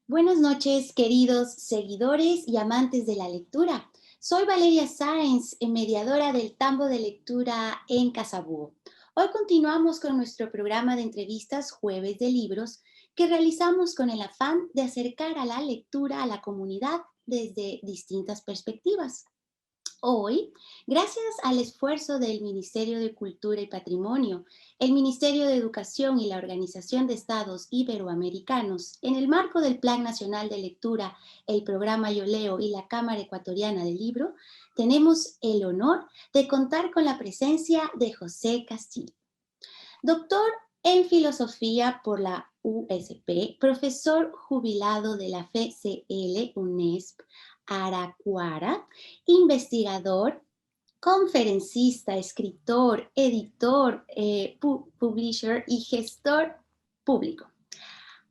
Buenas noches, queridos seguidores y amantes de la lectura. Soy Valeria Sáenz, mediadora del Tambo de Lectura en Casabúo. Hoy continuamos con nuestro programa de entrevistas Jueves de Libros que realizamos con el afán de acercar a la lectura a la comunidad desde distintas perspectivas. Hoy, gracias al esfuerzo del Ministerio de Cultura y Patrimonio, el Ministerio de Educación y la Organización de Estados Iberoamericanos, en el marco del Plan Nacional de Lectura, el Programa Yo Leo y la Cámara Ecuatoriana del Libro, tenemos el honor de contar con la presencia de José Castillo. Doctor en Filosofía por la USP, profesor jubilado de la FCL UNESP Aracuara, investigador, conferencista, escritor, editor, publisher y gestor público.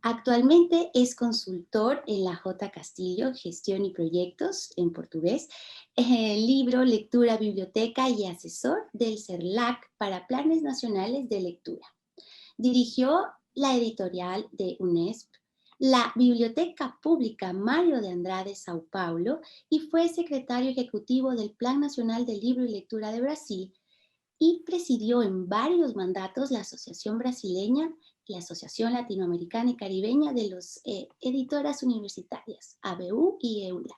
Actualmente es consultor en la J. Castillo, Gestión y Proyectos en portugués, libro, lectura, biblioteca y asesor del CERLAC para planes nacionales de lectura. Dirigió la editorial de UNESP, la Biblioteca Pública Mario de Andrade, Sao Paulo, y fue secretario ejecutivo del Plan Nacional de Libro y Lectura de Brasil, y presidió en varios mandatos la Asociación Brasileña y la Asociación Latinoamericana y Caribeña de los Editoras Universitarias, ABU y EULA.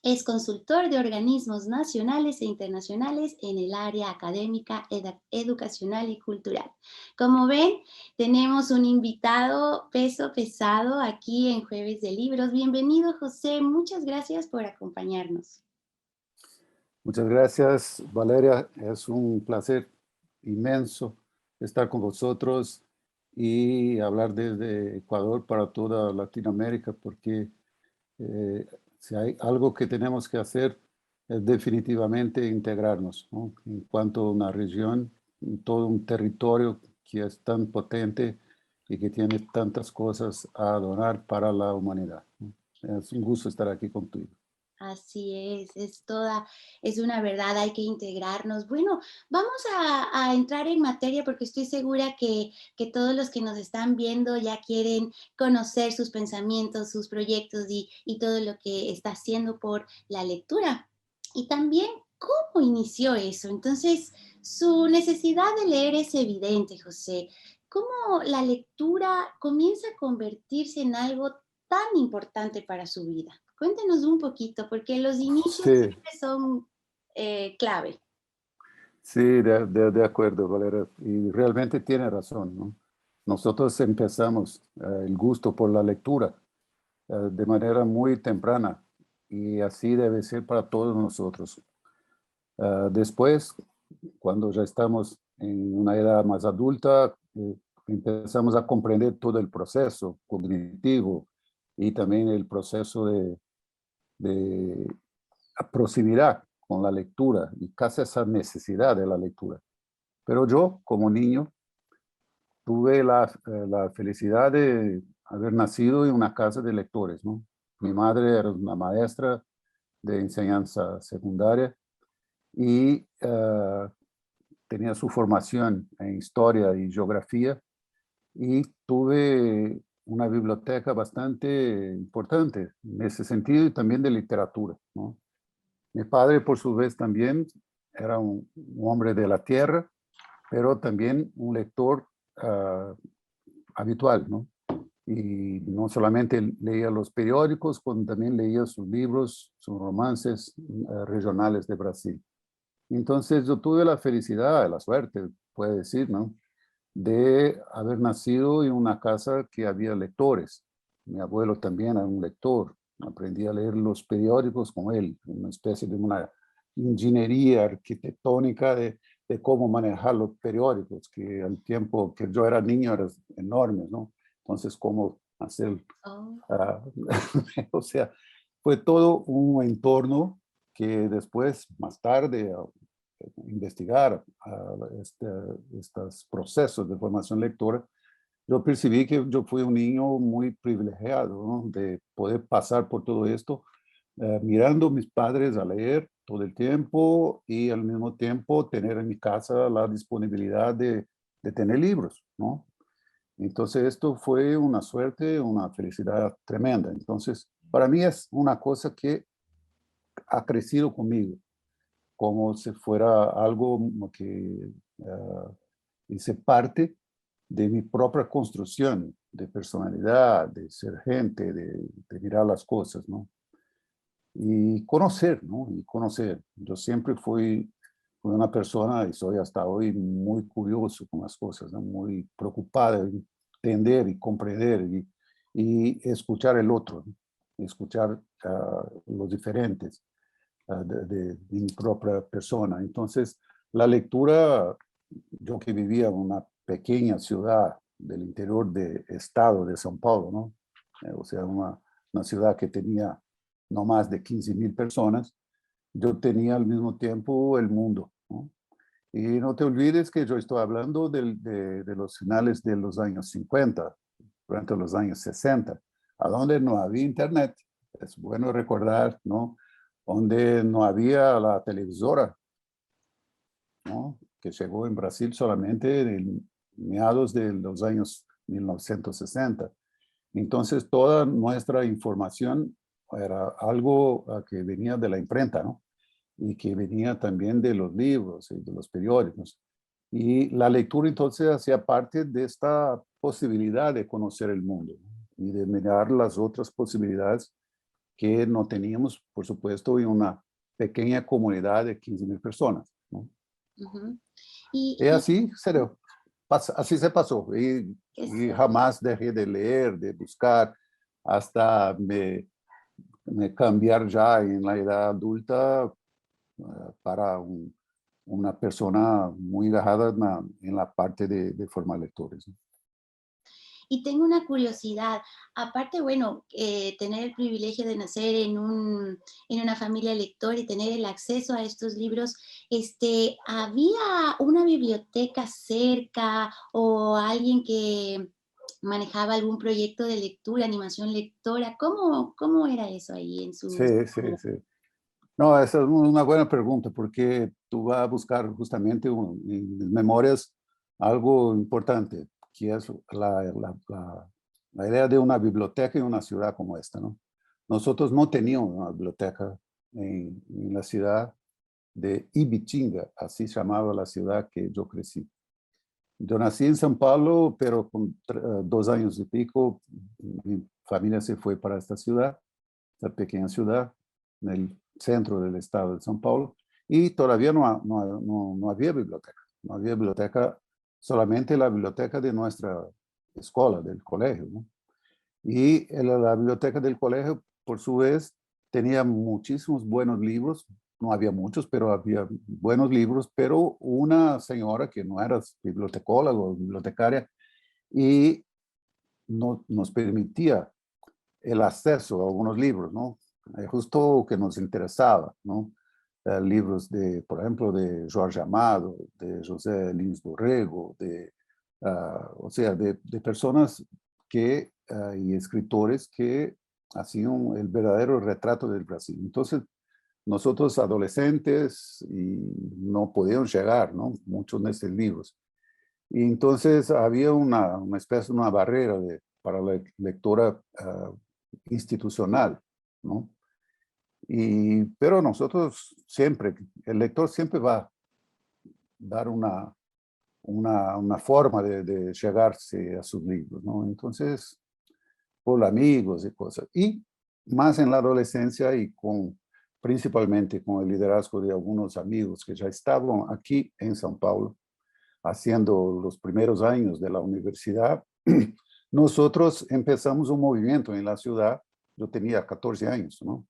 Es consultor de organismos nacionales e internacionales en el área académica, educacional y cultural. Como ven, tenemos un invitado peso pesado aquí en Jueves de Libros. Bienvenido, José. Muchas gracias por acompañarnos. Muchas gracias, Valeria. Es un placer inmenso estar con vosotros y hablar desde Ecuador para toda Latinoamérica, porque si hay algo que tenemos que hacer es definitivamente integrarnos, ¿no? En cuanto a una región, todo un territorio que es tan potente y que tiene tantas cosas a donar para la humanidad, ¿no? Es un gusto estar aquí contigo. Así es una verdad, hay que integrarnos. Bueno, vamos a entrar en materia porque estoy segura que todos los que nos están viendo ya quieren conocer sus pensamientos, sus proyectos y todo lo que está haciendo por la lectura. Y también cómo inició eso. Entonces, su necesidad de leer es evidente, José. ¿Cómo la lectura comienza a convertirse en algo tan importante para su vida? Cuéntenos un poquito, porque los inicios Sí. siempre son clave. Sí, de acuerdo, Valeria. Y realmente tiene razón, ¿no? Nosotros empezamos el gusto por la lectura de manera muy temprana y así debe ser para todos nosotros. Después, cuando ya estamos en una edad más adulta, empezamos a comprender todo el proceso cognitivo y también el proceso de proximidad con la lectura y casi esa necesidad de la lectura. Pero yo, como niño, tuve la felicidad de haber nacido en una casa de lectores, ¿no? Mi madre era una maestra de enseñanza secundaria y tenía su formación en historia y geografía y tuve una biblioteca bastante importante en ese sentido y también de literatura, ¿no? Mi padre, por su vez, también era un hombre de la tierra, pero también un lector habitual, ¿no? Y no solamente leía los periódicos, sino también leía sus libros, sus romances regionales de Brasil. Entonces yo tuve la felicidad, la suerte, puede decir, ¿no? De haber nacido en una casa que había lectores. Mi abuelo también era un lector. Aprendí a leer los periódicos con él, una especie de una ingeniería arquitectónica de cómo manejar los periódicos, que al tiempo que yo era niño eran enormes, ¿no? Entonces, cómo hacer, Oh. o sea, fue todo un entorno que después, más tarde, investigar estos procesos de formación lectora, yo percibí que yo fui un niño muy privilegiado, ¿no? De poder pasar por todo esto, mirando a mis padres a leer todo el tiempo y al mismo tiempo tener en mi casa la disponibilidad de tener libros, ¿no? Entonces esto fue una suerte, una felicidad tremenda. Entonces, para mí es una cosa que ha crecido conmigo, como si fuera algo que hice parte de mi propia construcción de personalidad, de ser gente, de mirar las cosas, ¿no? Y conocer, ¿no? Y conocer. Yo siempre fui una persona, y soy hasta hoy, muy curioso con las cosas, ¿no? Muy preocupada en entender y comprender y escuchar el otro, ¿no? Escuchar los diferentes de mi propia persona. Entonces, la lectura, yo que vivía en una pequeña ciudad del interior del estado de São Paulo, ¿no? O sea, una ciudad que tenía no más de 15,000 personas, yo tenía al mismo tiempo el mundo, ¿no? Y no te olvides que yo estoy hablando de los finales de los años 50, durante los años 60, a donde no había internet. Es bueno recordar, ¿no? Donde no había la televisora, ¿no? Que llegó en Brasil solamente en mediados de los años 1960. Entonces, toda nuestra información era algo que venía de la imprenta, ¿no? Y que venía también de los libros y de los periódicos. Y la lectura entonces hacía parte de esta posibilidad de conocer el mundo, ¿no? Y de mirar las otras posibilidades que no teníamos, por supuesto, en una pequeña comunidad de 15,000 personas, ¿no? Ujú. Y Y así así se pasó. Y eso, jamás dejé de leer, de buscar, hasta me cambiar ya en la edad adulta para una persona muy engajada en la parte de formar lectores, ¿no? y tengo una curiosidad, aparte, bueno, tener el privilegio de nacer en una familia lectora y tener el acceso a estos libros, ¿había una biblioteca cerca o alguien que manejaba algún proyecto de lectura, animación lectora? ¿Cómo era eso ahí en su Sí, sí, sí. No, esa es una buena pregunta porque tú vas a buscar justamente en mis memorias algo importante, que es la idea de una biblioteca en una ciudad como esta, ¿no? Nosotros no teníamos una biblioteca en la ciudad de Ibitinga, así se llamaba la ciudad que yo crecí. Yo nací en São Paulo, pero con 2 años y pico, mi familia se fue para esta ciudad, esta pequeña ciudad, en el centro del estado de São Paulo, y todavía no había biblioteca. No había biblioteca, solamente la biblioteca de nuestra escuela, del colegio, ¿no? Y la biblioteca del colegio, por su vez, tenía muchísimos buenos libros. No había muchos, pero había buenos libros, pero una señora que no era bibliotecóloga o bibliotecaria y no, nos permitía el acceso a algunos libros, ¿no? Justo que nos interesaba, ¿no? Libros de, por ejemplo, de Jorge Amado, de José Lins Dorrego, o sea, de personas que, y escritores que hacían el verdadero retrato del Brasil. Entonces, nosotros adolescentes y no podíamos llegar, ¿no? Muchos de estos libros. Y entonces había una especie, una barrera para la lectura institucional, ¿no? Pero nosotros siempre, el lector siempre va a dar una forma de llegarse a sus libros, ¿no? Entonces, por amigos y cosas. Y más en la adolescencia y principalmente con el liderazgo de algunos amigos que ya estaban aquí en São Paulo, haciendo los primeros años de la universidad, nosotros empezamos un movimiento en la ciudad. Yo tenía 14 años, ¿no?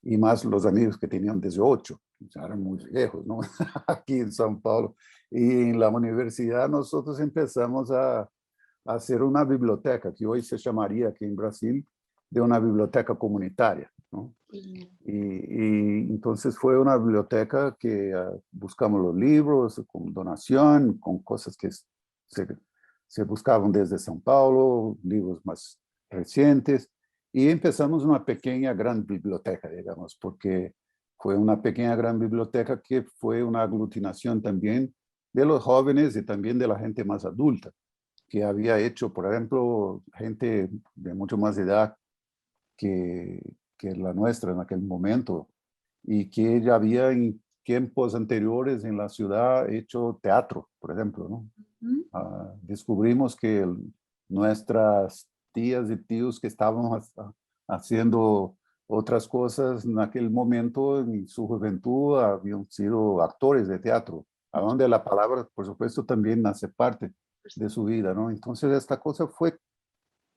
Y más los amigos que tenían 18, ya eran muy viejos, ¿no? Aquí en São Paulo. Y en la universidad nosotros empezamos a hacer una biblioteca, que hoy se llamaría aquí en Brasil de una biblioteca comunitaria, ¿no? sí. Y entonces fue una biblioteca que buscamos los libros con donación, con cosas que se, se buscaban desde São Paulo, libros más recientes, y empezamos una pequeña gran biblioteca, digamos, porque fue una pequeña gran biblioteca que fue una aglutinación también de los jóvenes y también de la gente más adulta. que había hecho, por ejemplo, gente de mucho más edad que la nuestra en aquel momento, y que ya había en tiempos anteriores en la ciudad hecho teatro, por ejemplo, ¿no? Ujú. Descubrimos que nuestras tías y tíos que estábamos haciendo otras cosas en aquel momento, en su juventud, habían sido actores de teatro, a donde la palabra, por supuesto, también hace parte de su vida, ¿no? Entonces, esta cosa fue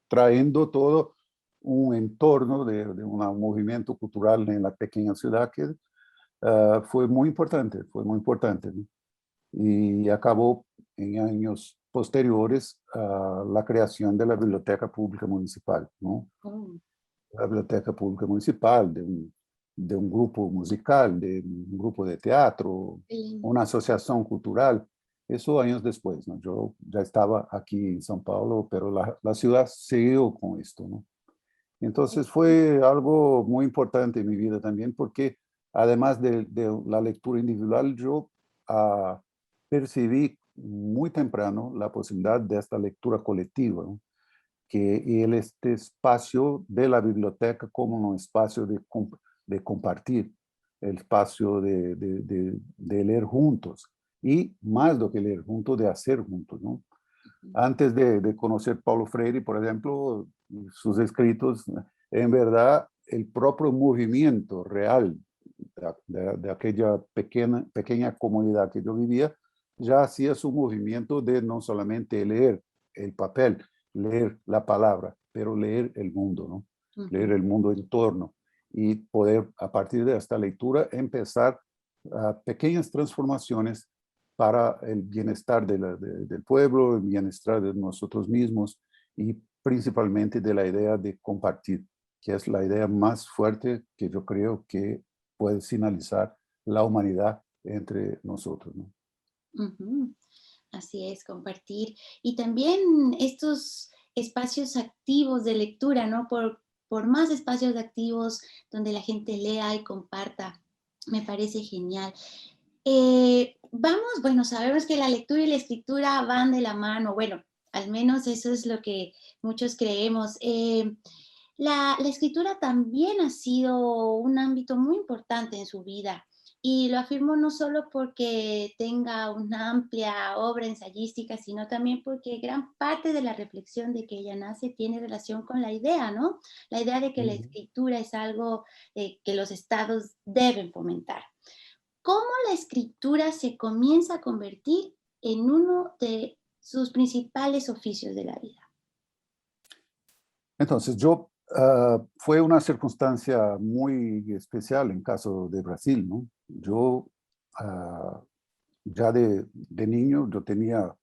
trayendo todo un entorno de un movimiento cultural en la pequeña ciudad que fue muy importante, ¿no? Y acabó en años posteriores a la creación de la Biblioteca Pública Municipal, ¿no? Oh, La Biblioteca Pública Municipal, de un grupo musical, de un grupo de teatro, qué lindo. una asociación cultural. Eso años después, ¿no? Yo ya estaba aquí en São Paulo, pero la ciudad siguió con esto, ¿no? Entonces fue algo muy importante en mi vida también, porque además de la lectura individual, yo ah, percibí muy temprano la posibilidad de esta lectura colectiva, ¿no? Y este espacio de la biblioteca como un espacio de compartir, el espacio de leer juntos, y más do que leer juntos, de hacer juntos, ¿no? Antes de conocer Paulo Freire, por ejemplo, sus escritos, en verdad, el propio movimiento real de aquella pequeña comunidad que yo vivía, ya hacía su movimiento de no solamente leer el papel, leer la palabra, pero leer el mundo, ¿no? Leer Ujú. el mundo en torno, y poder, a partir de esta lectura, empezar pequeñas transformaciones para el bienestar del pueblo, el bienestar de nosotros mismos, y principalmente de la idea de compartir, que es la idea más fuerte que yo creo que puede finalizar la humanidad entre nosotros, ¿no? Ujú. Así es, compartir. Y también estos espacios activos de lectura, ¿no? Por más espacios activos donde la gente lea y comparta, me parece genial. Vamos, bueno, sabemos que la lectura y la escritura van de la mano, bueno, al menos eso es lo que muchos creemos. La escritura también ha sido un ámbito muy importante en su vida, y lo afirmo no solo porque tenga una amplia obra ensayística, sino también porque gran parte de la reflexión de que ella nace tiene relación con la idea, ¿no? La idea de que la Ujú. escritura es algo que los estados deben fomentar. ¿Cómo la escritura se comienza a convertir en uno de sus principales oficios de la vida? Entonces, fue una circunstancia muy especial en caso de Brasil, ¿no? Yo, ah, ya de niño, yo tenía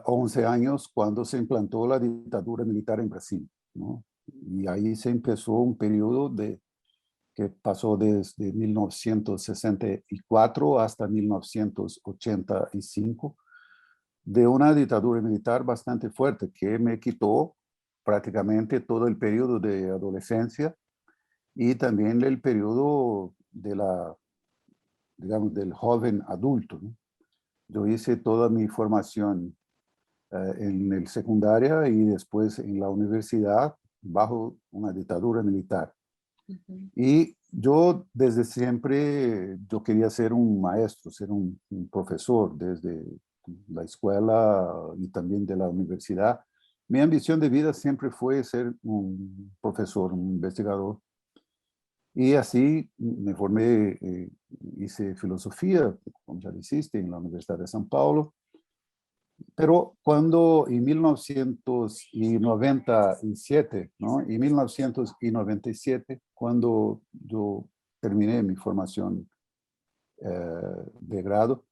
11 años cuando se implantó la dictadura militar en Brasil, ¿no? Y ahí se empezó un periodo que pasó desde 1964 hasta 1985, de una dictadura militar bastante fuerte que me quitó prácticamente todo el periodo de adolescencia, y también el periodo digamos, del joven adulto, ¿no? Yo hice toda mi formación en el secundaria y después en la universidad bajo una dictadura militar. Ujú. Y yo desde siempre, yo quería ser un maestro, ser un profesor desde la escuela y también de la universidad. Mi ambición de vida siempre fue ser un profesor, un investigador. Y así me formé, hice filosofía, como ya hiciste, en la Universidad de São Paulo. Pero cuando en 1997, ¿no? En 1997, cuando yo terminé mi formación de grado,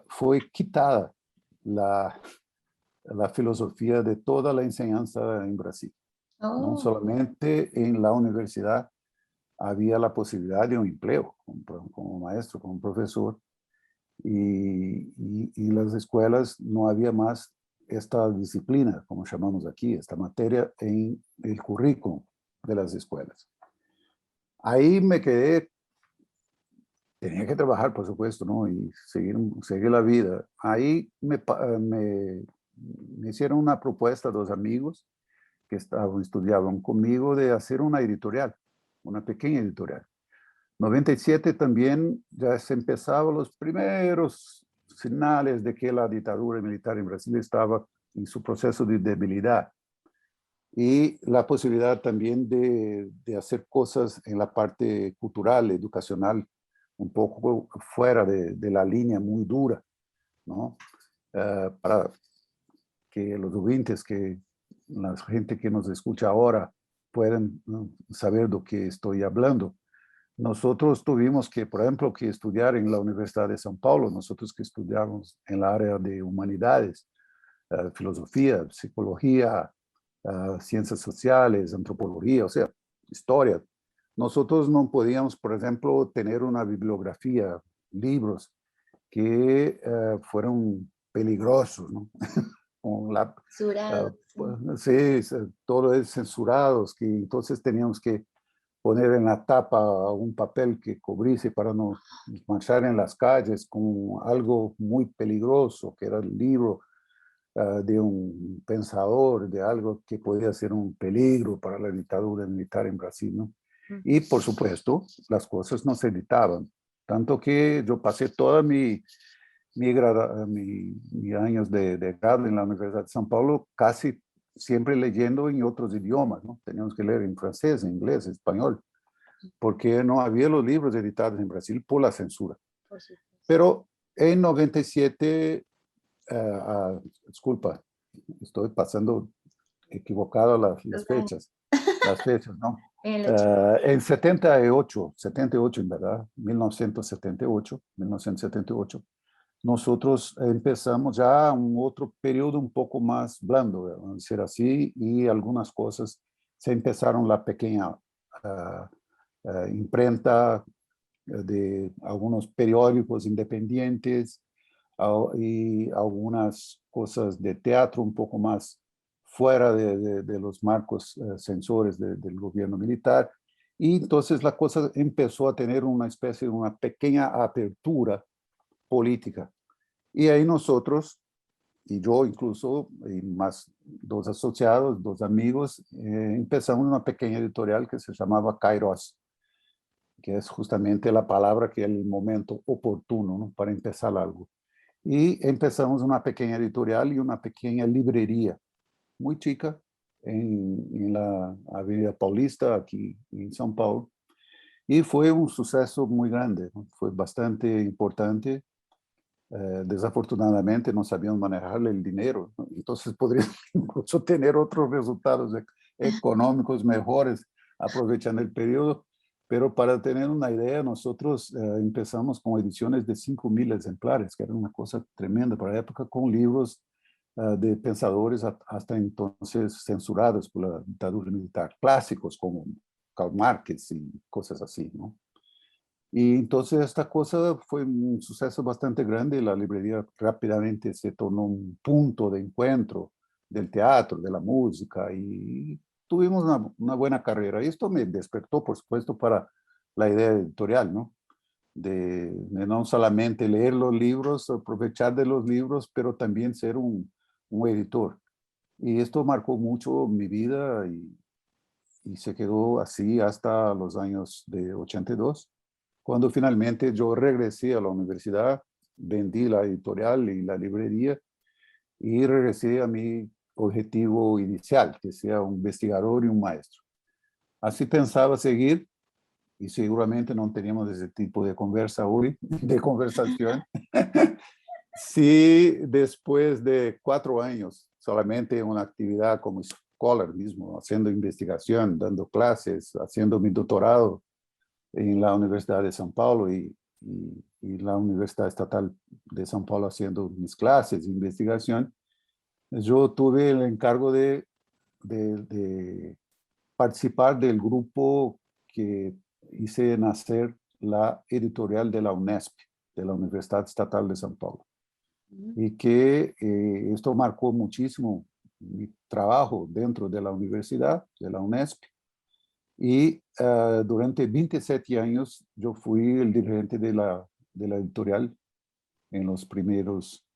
fue quitada la, la filosofía de toda la enseñanza en Brasil. No Oh, solamente en la universidad había la posibilidad de un empleo como maestro, como profesor, y en las escuelas no había más esta disciplina, como llamamos aquí, esta materia en el currículum de las escuelas. Ahí me quedé, tenía que trabajar, por supuesto, ¿no? Y seguir la vida. Ahí me me hicieron una propuesta dos amigos que estudiaban conmigo de hacer una editorial, una pequeña editorial. 97 también ya se empezaban los primeros señales de que la dictadura militar en Brasil estaba en su proceso de debilidad. Y la posibilidad también de hacer cosas en la parte cultural, educacional, un poco fuera de la línea muy dura, ¿no? Para que los oyentes, que la gente que nos escucha ahora puedan, ¿no?, saber de qué estoy hablando. Nosotros tuvimos que, por ejemplo, que estudiar en la Universidad de São Paulo, nosotros que estudiamos en la área de humanidades, filosofía, psicología, ciencias sociales, antropología, o sea, historia. Nosotros no podíamos, por ejemplo, tener una bibliografía, libros que fueran peligrosos, ¿no? Con la, Censurado, sí. pues, sí, todo es censurados, que entonces teníamos que poner en la tapa un papel que cubriese para no marchar en las calles con algo muy peligroso, que era el libro de un pensador, de algo que podía ser un peligro para la dictadura militar en Brasil, ¿no? Y por supuesto, las cosas no se editaban, tanto que yo pasé toda mi años de grado en la Universidad de São Paulo casi siempre leyendo en otros idiomas, ¿no? Teníamos que leer en francés, en inglés, en español, porque no había los libros editados en Brasil por la censura. Por supuesto. Pero en 97, disculpa, estoy pasando equivocado las fechas, ¿no? En el 80. En 78 en verdad, 1978, nosotros empezamos ya un otro periodo un poco más blando, vamos a decir así, y algunas cosas se empezaron la pequeña imprenta de algunos periódicos independientes y algunas cosas de teatro un poco más fuera de los marcos censores del gobierno militar. Y entonces la cosa empezó a tener una especie de una pequeña apertura política. Y ahí nosotros, y yo incluso, y más dos asociados, dos amigos, empezamos una pequeña editorial que se llamaba Kairos, que es justamente la palabra que es el momento oportuno, ¿no?, para empezar algo. Y empezamos una pequeña editorial y una pequeña librería, muy chica, en la Avenida Paulista, aquí en São Paulo. Y fue un suceso muy grande, ¿no? Fue bastante importante. Desafortunadamente no sabíamos manejarle el dinero, ¿no? Entonces podríamos incluso tener otros resultados económicos mejores aprovechando el periodo, pero para tener una idea, nosotros empezamos con ediciones de 5.000 ejemplares, que era una cosa tremenda para la época, con libros de pensadores hasta entonces censurados por la dictadura militar, clásicos como Karl Marx y cosas así, ¿no? Y entonces esta cosa fue un suceso bastante grande. La librería rápidamente se tornó un punto de encuentro del teatro, de la música, y tuvimos una buena carrera. Y esto me despertó, por supuesto, para la idea editorial, ¿no? De no solamente leer los libros, aprovechar de los libros, pero también ser un editor. Y esto marcó mucho mi vida y se quedó así hasta los años de 82. Cuando finalmente yo regresé a la universidad, vendí la editorial y la librería y regresé a mi objetivo inicial, que sea un investigador y un maestro. Así pensaba seguir y seguramente no teníamos ese tipo de conversa hoy, de conversación. Sí, después de 4 años solamente una actividad como scholar mismo, haciendo investigación, dando clases, haciendo mi doctorado en la Universidad de São Paulo y la Universidad Estatal de São Paulo haciendo mis clases de investigación, yo tuve el encargo de participar del grupo que hice nacer la editorial de la UNESP, de la Universidad Estatal de São Paulo. Y que esto marcó muchísimo mi trabajo dentro de la universidad, de la UNESP. Y durante 27 años yo fui el dirigente de la editorial en los primeros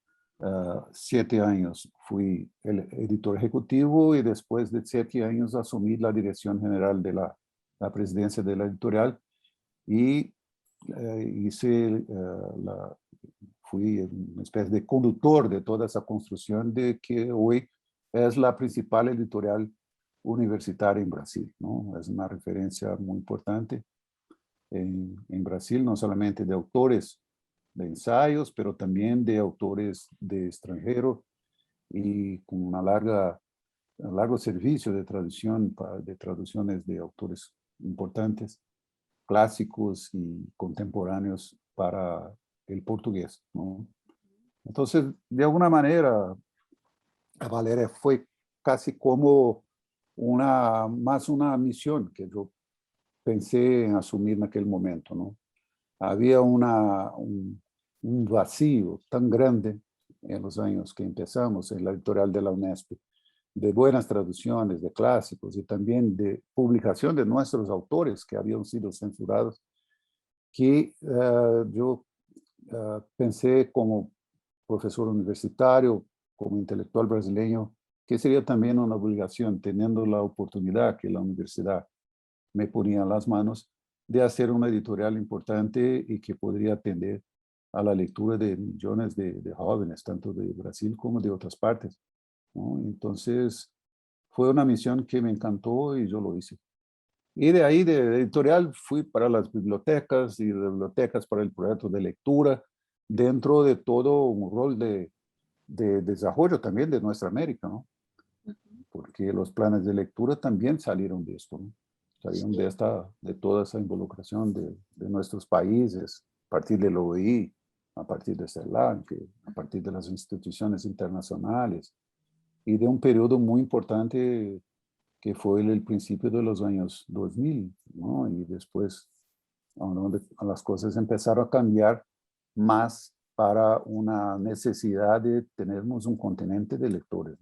7 años fui el editor ejecutivo y después de 7 años asumí la dirección general de la presidencia de la editorial y fui una especie de conductor de toda esa construcción de que hoy es la principal editorial universitaria en Brasil, ¿no? Es una referencia muy importante en Brasil, no solamente de autores de ensayos, pero también de autores de extranjero y con un largo servicio de traducción, de traducciones de autores importantes, clásicos y contemporáneos para el portugués, ¿no? Entonces, de alguna manera, a Valeria fue casi como más una misión que yo pensé en asumir en aquel momento, ¿no? Había un vacío tan grande en los años que empezamos en la editorial de la Unesp, de buenas traducciones de clásicos y también de publicación de nuestros autores que habían sido censurados, que yo pensé como profesor universitario, como intelectual brasileño, que sería también una obligación, teniendo la oportunidad que la universidad me ponía en las manos, de hacer una editorial importante y que podría atender a la lectura de millones de jóvenes, tanto de Brasil como de otras partes, ¿no? Entonces, fue una misión que me encantó y yo lo hice. Y de ahí, de editorial, fui para las bibliotecas y de bibliotecas para el proyecto de lectura, dentro de todo un rol de desarrollo también de nuestra América, ¿no? Porque los planes de lectura también salieron de esto, ¿no? Salieron Sí. de toda esa involucración de nuestros países, a partir del OEI, a partir de CELAC, a partir de las instituciones internacionales, y de un periodo muy importante que fue el principio de los años 2000, ¿no? Y después, donde las cosas empezaron a cambiar más para una necesidad de tenernos un continente de lectores.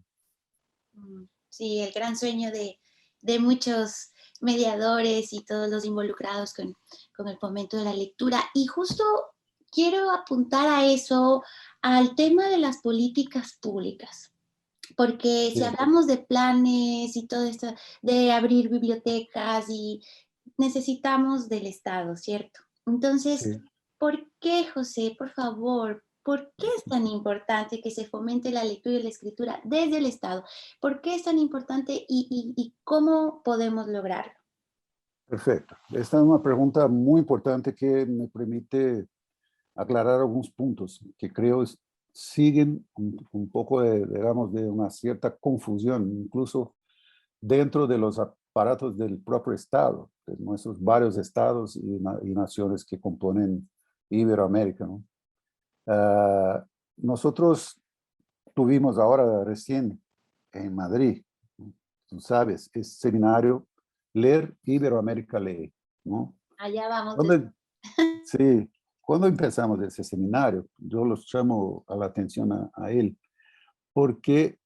Sí, el gran sueño de muchos mediadores y todos los involucrados con el fomento de la lectura. Y justo quiero apuntar a eso, al tema de las políticas públicas, porque si Sí, hablamos de planes y todo esto, de abrir bibliotecas y necesitamos del Estado, ¿cierto? Entonces, sí. ¿por qué, José, por favor, por qué es tan importante que se fomente la lectura y la escritura desde el Estado? ¿Por qué es tan importante y cómo podemos lograrlo? Perfecto. Esta es una pregunta muy importante que me permite aclarar algunos puntos que creo siguen un poco de, digamos, de una cierta confusión, incluso dentro de los aparatos del propio Estado, de nuestros varios estados y naciones que componen Iberoamérica, ¿no? Ah, nosotros tuvimos ahora recién en Madrid, ¿no? Tú sabes, es seminario Leer Iberoamérica Lee, ¿no? Allá vamos. ¿Dónde, sí, cuando empezamos ese seminario, yo los llamo a la atención a él, porque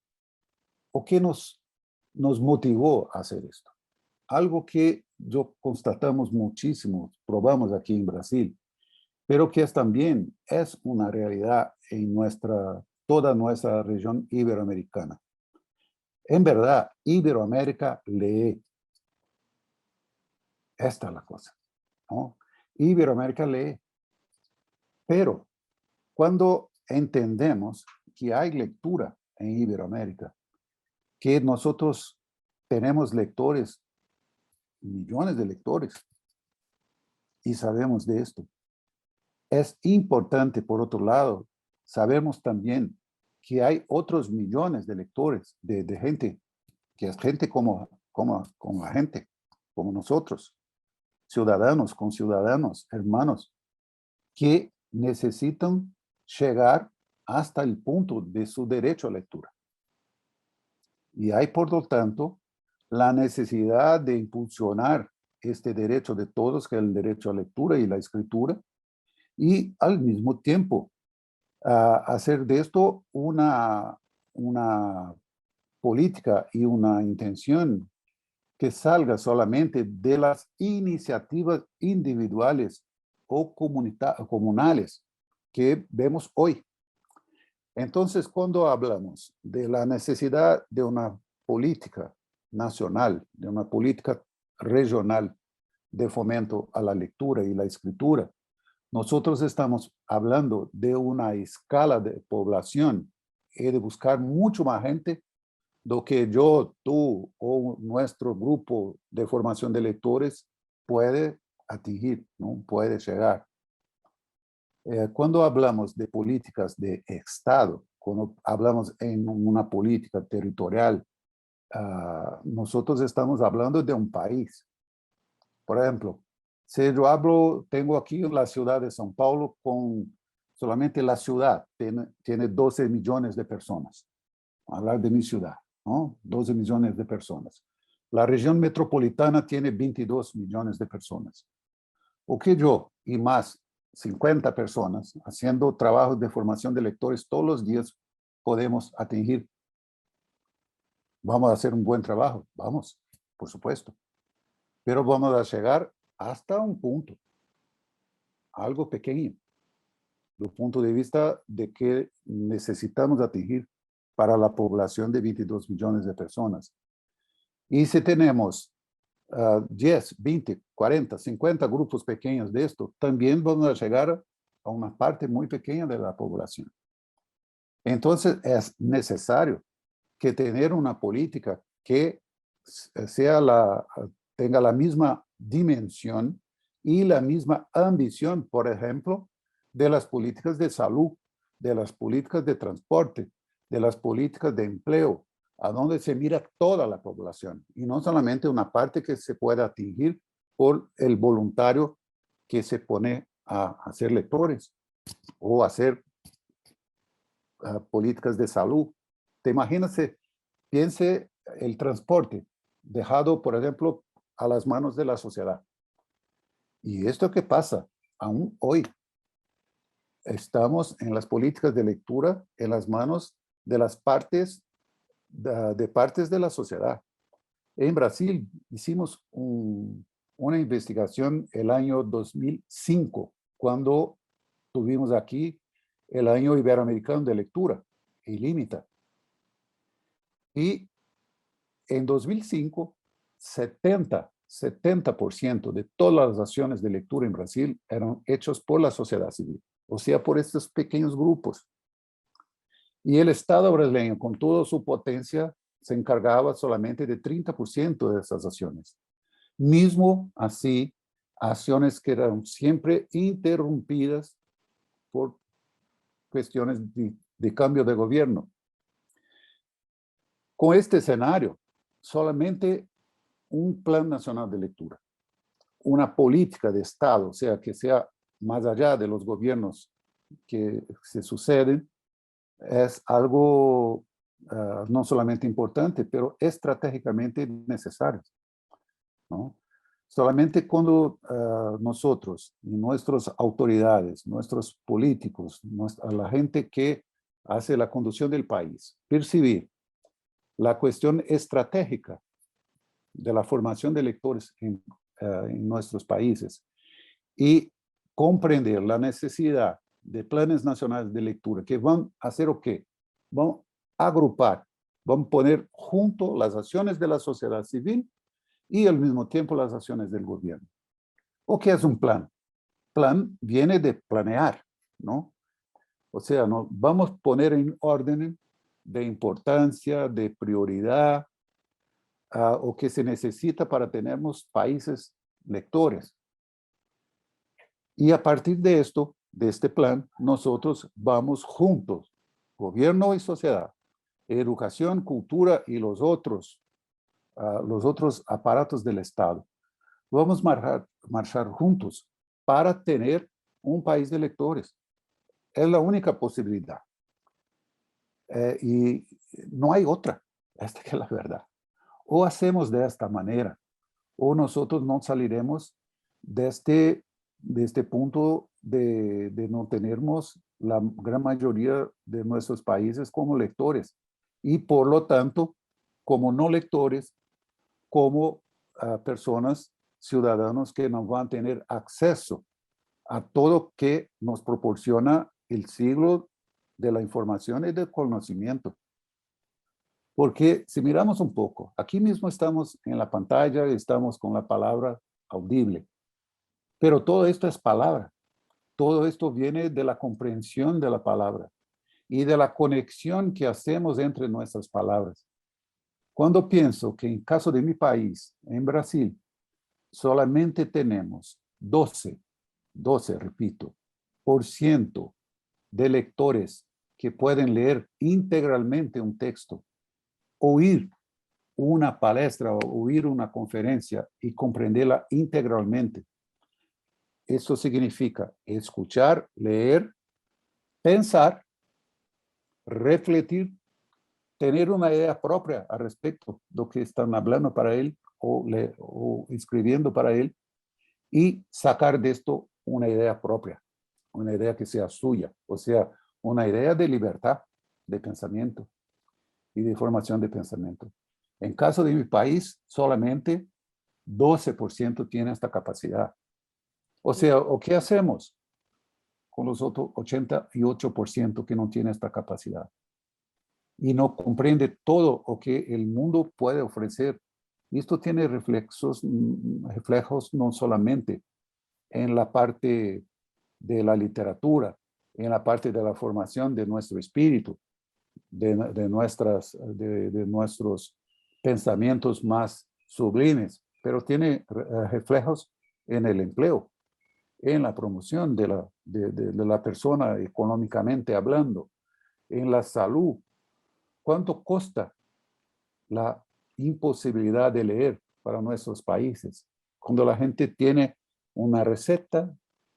o qué nos motivó a hacer esto. Algo que yo constatamos muchísimo, probamos aquí en Brasil, pero que es también es una realidad en toda nuestra región iberoamericana. En verdad, Iberoamérica lee. Esta es la cosa, ¿no? Iberoamérica lee, pero cuando entendemos que hay lectura en Iberoamérica, que nosotros tenemos lectores, millones de lectores, y sabemos de esto. Es importante, por otro lado, sabemos también que hay otros millones de lectores, de gente, que es gente como la gente, como nosotros, ciudadanos con ciudadanos, hermanos, que necesitan llegar hasta el punto de su derecho a lectura. Y hay, por lo tanto, la necesidad de impulsionar este derecho de todos, que es el derecho a lectura y la escritura, y al mismo tiempo hacer de esto una política y una intención que salga solamente de las iniciativas individuales o comunales que vemos hoy. Entonces, cuando hablamos de la necesidad de una política nacional, de una política regional de fomento a la lectura y la escritura, nosotros estamos hablando de una escala de población y de buscar mucho más gente do que yo, tú o nuestro grupo de formación de lectores puede atingir, ¿no? Puede llegar. Cuando hablamos de políticas de Estado, cuando hablamos en una política territorial, nosotros estamos hablando de un país. Por ejemplo, si yo hablo, tengo aquí la ciudad de São Paulo con solamente la ciudad, tiene 12 millones de personas. Hablar de mi ciudad, ¿no? 12 millones de personas. La región metropolitana tiene 22 millones de personas. O que yo y más 50 personas haciendo trabajos de formación de lectores todos los días podemos atingir. Vamos a hacer un buen trabajo, vamos, por supuesto. Pero vamos a llegar hasta un punto, algo pequeño, del punto de vista de que necesitamos atingir para la población de 22 millones de personas. Y si tenemos 10, 20, 40, 50 grupos pequeños de esto, también vamos a llegar a una parte muy pequeña de la población. Entonces, es necesario que tener una política que tenga la misma dimensión y la misma ambición, por ejemplo, de las políticas de salud, de las políticas de transporte, de las políticas de empleo, a donde se mira toda la población y no solamente una parte que se pueda atingir por el voluntario que se pone a hacer lectores o hacer políticas de salud. Te imaginas, piense el transporte dejado, por ejemplo, a las manos de la sociedad. Y esto que pasa aún hoy, estamos en las políticas de lectura en las manos de las partes de la sociedad. En Brasil hicimos una investigación el año 2005, cuando tuvimos aquí el año iberoamericano de lectura, ilímita. Y en 2005, 70% de todas las acciones de lectura en Brasil eran hechas por la sociedad civil, o sea, por estos pequeños grupos. Y el Estado brasileño, con toda su potencia, se encargaba solamente de 30% de esas acciones. Mismo así, acciones que eran siempre interrumpidas por cuestiones de cambio de gobierno. Con este escenario, solamente un plan nacional de lectura, una política de Estado, o sea, que sea más allá de los gobiernos que se suceden, es algo no solamente importante, pero estratégicamente necesario, ¿no? Solamente cuando nosotros, nuestras autoridades, nuestros políticos, la gente que hace la conducción del país, percibir la cuestión estratégica de la formación de lectores en nuestros países y comprender la necesidad de planes nacionales de lectura que van a hacer o qué, van a agrupar, van a poner junto las acciones de la sociedad civil y al mismo tiempo las acciones del gobierno. ¿O qué es un plan? Plan viene de planear, ¿no? O sea, no, vamos a poner en orden de importancia, de prioridad, o que se necesita para tenernos países lectores. Y a partir de esto, de este plan, nosotros vamos juntos, gobierno y sociedad, educación, cultura y los otros aparatos del Estado. Vamos a marchar juntos para tener un país de lectores. Es la única posibilidad. Y no hay otra. Esta que es la verdad. O hacemos de esta manera, o nosotros no saliremos de este punto de no tenernos la gran mayoría de nuestros países como lectores. Y por lo tanto, como no lectores, como personas, ciudadanos que no van a tener acceso a todo que nos proporciona el siglo de la información y del conocimiento. Porque si miramos un poco, aquí mismo estamos en la pantalla y estamos con la palabra audible, pero todo esto es palabra. Todo esto viene de la comprensión de la palabra y de la conexión que hacemos entre nuestras palabras. Cuando pienso que en caso de mi país, en Brasil, solamente tenemos 12, repito, por ciento de lectores que pueden leer integralmente un texto, oír una palestra o oír una conferencia y comprenderla integralmente. Eso significa escuchar, leer, pensar, refletir, tener una idea propia al respecto de lo que están hablando para él o escribiendo para él y sacar de esto una idea propia, una idea que sea suya, o sea, una idea de libertad de pensamiento y de formación de pensamiento. En caso de mi país, solamente 12% tiene esta capacidad. O sea, ¿o qué hacemos con los otros 88% que no tiene esta capacidad? Y no comprende todo lo que el mundo puede ofrecer. Y esto tiene reflejos no solamente en la parte de la literatura, en la parte de la formación de nuestro espíritu, de nuestros pensamientos más sublimes, pero tiene reflejos en el empleo, en la promoción de la persona económicamente hablando, en la salud. ¿Cuánto cuesta la imposibilidad de leer para nuestros países? Cuando la gente tiene una receta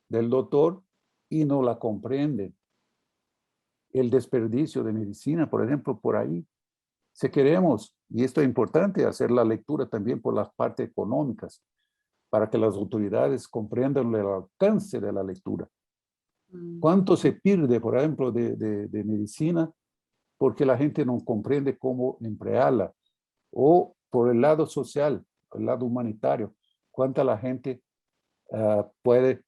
del doctor y no la comprende. El desperdicio de medicina, por ejemplo, por ahí. Si queremos, y esto es importante, hacer la lectura también por las partes económicas, para que las autoridades comprendan el alcance de la lectura. ¿Cuánto se pierde, por ejemplo, de medicina porque la gente no comprende cómo emplearla? O por el lado social, el lado humanitario, cuánta la gente puede,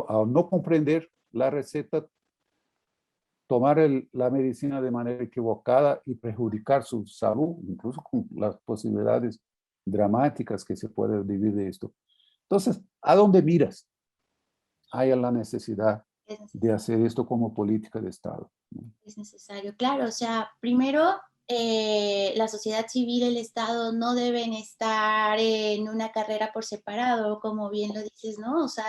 al no comprender la receta, tomar la medicina de manera equivocada y perjudicar su salud, incluso con las posibilidades dramáticas que se puede vivir de esto. Entonces, ¿a dónde miras? Hay la necesidad de hacer esto como política de Estado, ¿no? Es necesario, claro, o sea, primero la sociedad civil, el Estado no deben estar en una carrera por separado, como bien lo dices, ¿no? O sea,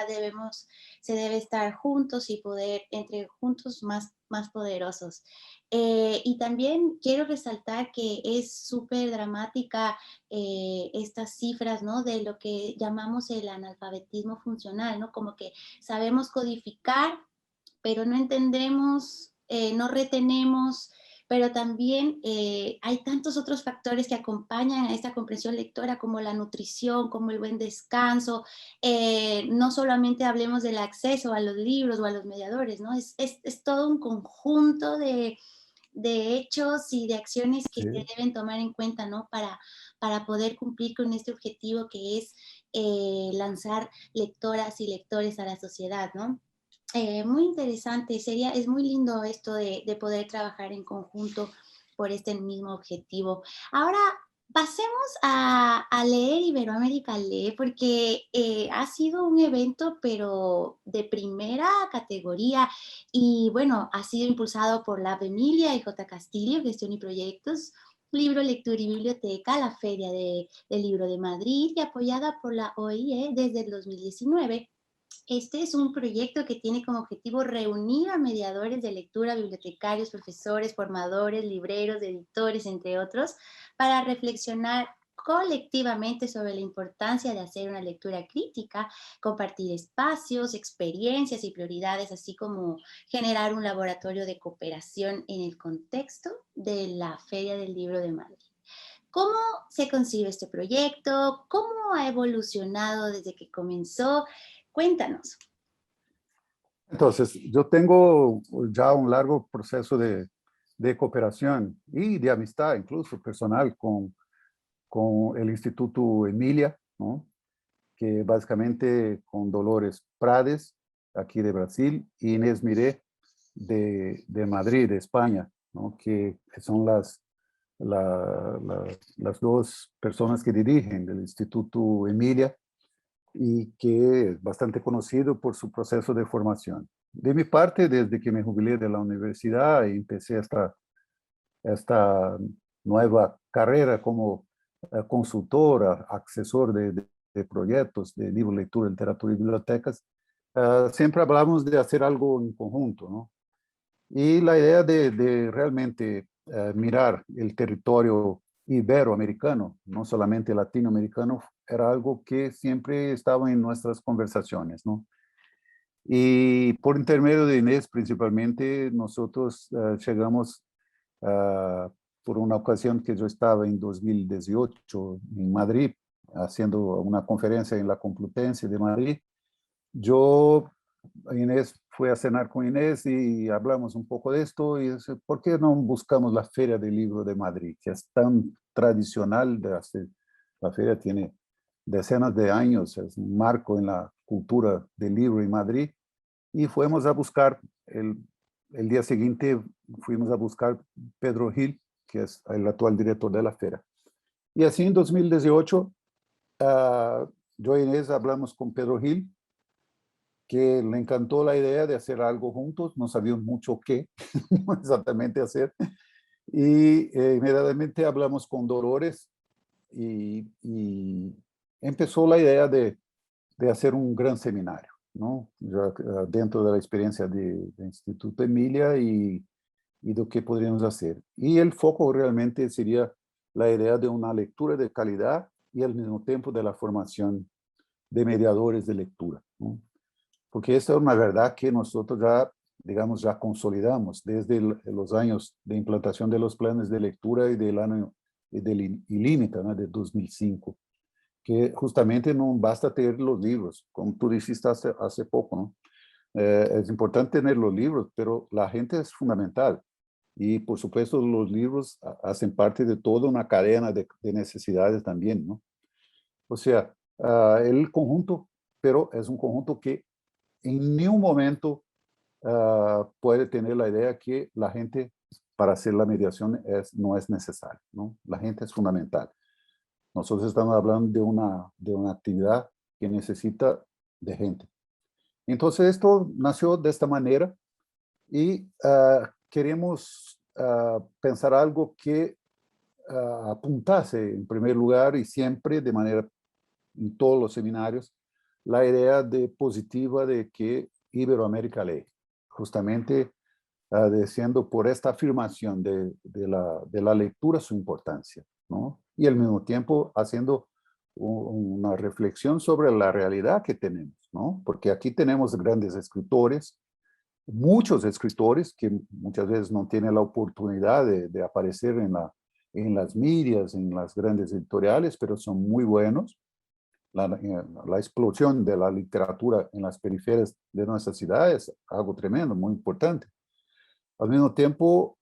se debe estar juntos y poder, entre juntos más poderosos. Y también quiero resaltar que es súper dramática estas cifras, ¿no? De lo que llamamos el analfabetismo funcional, ¿no? Como que sabemos codificar, pero no entendemos, no retenemos, pero también hay tantos otros factores que acompañan a esta comprensión lectora, como la nutrición, como el buen descanso. No solamente hablemos del acceso a los libros o a los mediadores, ¿no? Es todo un conjunto de hechos y de acciones que Sí. se deben tomar en cuenta, ¿no? Para poder cumplir con este objetivo que es lanzar lectoras y lectores a la sociedad, ¿no? Muy interesante, es muy lindo esto de poder trabajar en conjunto por este mismo objetivo. Ahora, pasemos a leer Iberoamérica Lee, porque ha sido un evento, pero de primera categoría, y bueno, ha sido impulsado por la Emilia y J. Castillo, Gestión y Proyectos, Libro, Lectura y Biblioteca, la Feria del Libro de Madrid, y apoyada por la OIE desde el 2019. Este es un proyecto que tiene como objetivo reunir a mediadores de lectura, bibliotecarios, profesores, formadores, libreros, editores, entre otros, para reflexionar colectivamente sobre la importancia de hacer una lectura crítica, compartir espacios, experiencias y prioridades, así como generar un laboratorio de cooperación en el contexto de la Feria del Libro de Madrid. ¿Cómo se concibe este proyecto? ¿Cómo ha evolucionado desde que comenzó? Cuéntanos. Entonces, yo tengo ya un largo proceso de cooperación y de amistad, incluso personal, con el Instituto Emilia, ¿no? Que básicamente con Dolores Prades, aquí de Brasil, y Inés Miré, de Madrid, de España, ¿no? Que son las dos personas que dirigen el Instituto Emilia y que es bastante conocido por su proceso de formación. De mi parte, desde que me jubilé de la universidad y empecé esta nueva carrera como consultor, asesor de proyectos de libro, lectura, literatura y bibliotecas, siempre hablamos de hacer algo en conjunto, ¿no? Y la idea de realmente mirar el territorio iberoamericano, no solamente latinoamericano, era algo que siempre estaba en nuestras conversaciones, ¿no? Y por intermedio de Inés, principalmente, nosotros llegamos ah, por una ocasión que yo estaba en 2018 en Madrid, haciendo una conferencia en la Complutense de Madrid. Yo, Inés, fui a cenar con Inés y hablamos un poco de esto y dice, ¿por qué no buscamos la Feria del Libro de Madrid, que es tan tradicional? La feria tiene decenas de años, es un marco en la cultura del libro en Madrid. Y fuimos a buscar, el día siguiente fuimos a buscar Pedro Gil, que es el actual director de la feria. Y así en 2018, yo y Inés hablamos con Pedro Gil, que le encantó la idea de hacer algo juntos, no sabíamos mucho qué exactamente hacer. Y inmediatamente hablamos con Dolores y empezó la idea de hacer un gran seminario, ¿no? Ya, dentro de la experiencia de Instituto Emilia y de qué podríamos hacer. Y el foco realmente sería la idea de una lectura de calidad y al mismo tiempo de la formación de mediadores de lectura, ¿no? Porque esta es una verdad que nosotros ya, digamos, ya consolidamos desde los años de implantación de los planes de lectura y del año y del ILIMITA, ¿no? De 2005, que justamente no basta tener los libros, como tú dijiste hace poco, ¿no? Es importante tener los libros, pero la gente es fundamental. Y por supuesto los libros hacen parte de toda una cadena de necesidades también, ¿no? O sea, el conjunto, pero es un conjunto que en ningún momento puede tener la idea que la gente para hacer la mediación no es necesaria, ¿no? La gente es fundamental. Nosotros estamos hablando de una actividad que necesita de gente. Entonces esto nació de esta manera y queremos pensar algo que apuntase en primer lugar y siempre de manera en todos los seminarios la idea de positiva de que Iberoamérica lee, justamente diciendo por esta afirmación de la lectura su importancia, ¿no? Y al mismo tiempo haciendo una reflexión sobre la realidad que tenemos, ¿no? Porque aquí tenemos grandes escritores, muchos escritores que muchas veces no tienen la oportunidad de aparecer en las medias, en las grandes editoriales, pero son muy buenos. La explosión de la literatura en las periferias de nuestra ciudad es algo tremendo, muy importante. Al mismo tiempo,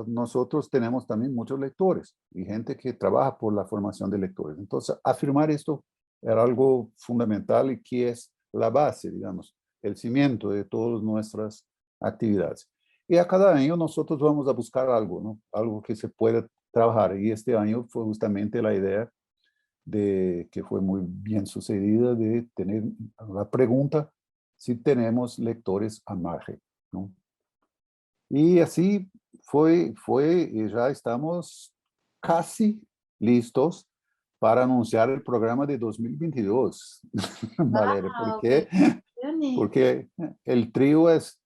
nosotros tenemos también muchos lectores y gente que trabaja por la formación de lectores. Entonces, afirmar esto era algo fundamental y que es la base, digamos, el cimiento de todas nuestras actividades. Y a cada año nosotros vamos a buscar algo, ¿no? Algo que se pueda trabajar. Y este año fue justamente la idea que fue muy bien sucedida, de tener la pregunta si tenemos lectores a margen, ¿no? Y así y ya estamos casi listos para anunciar el programa de 2022, Valeria, ¡Wow! ¡Bendiciones! porque el trío es,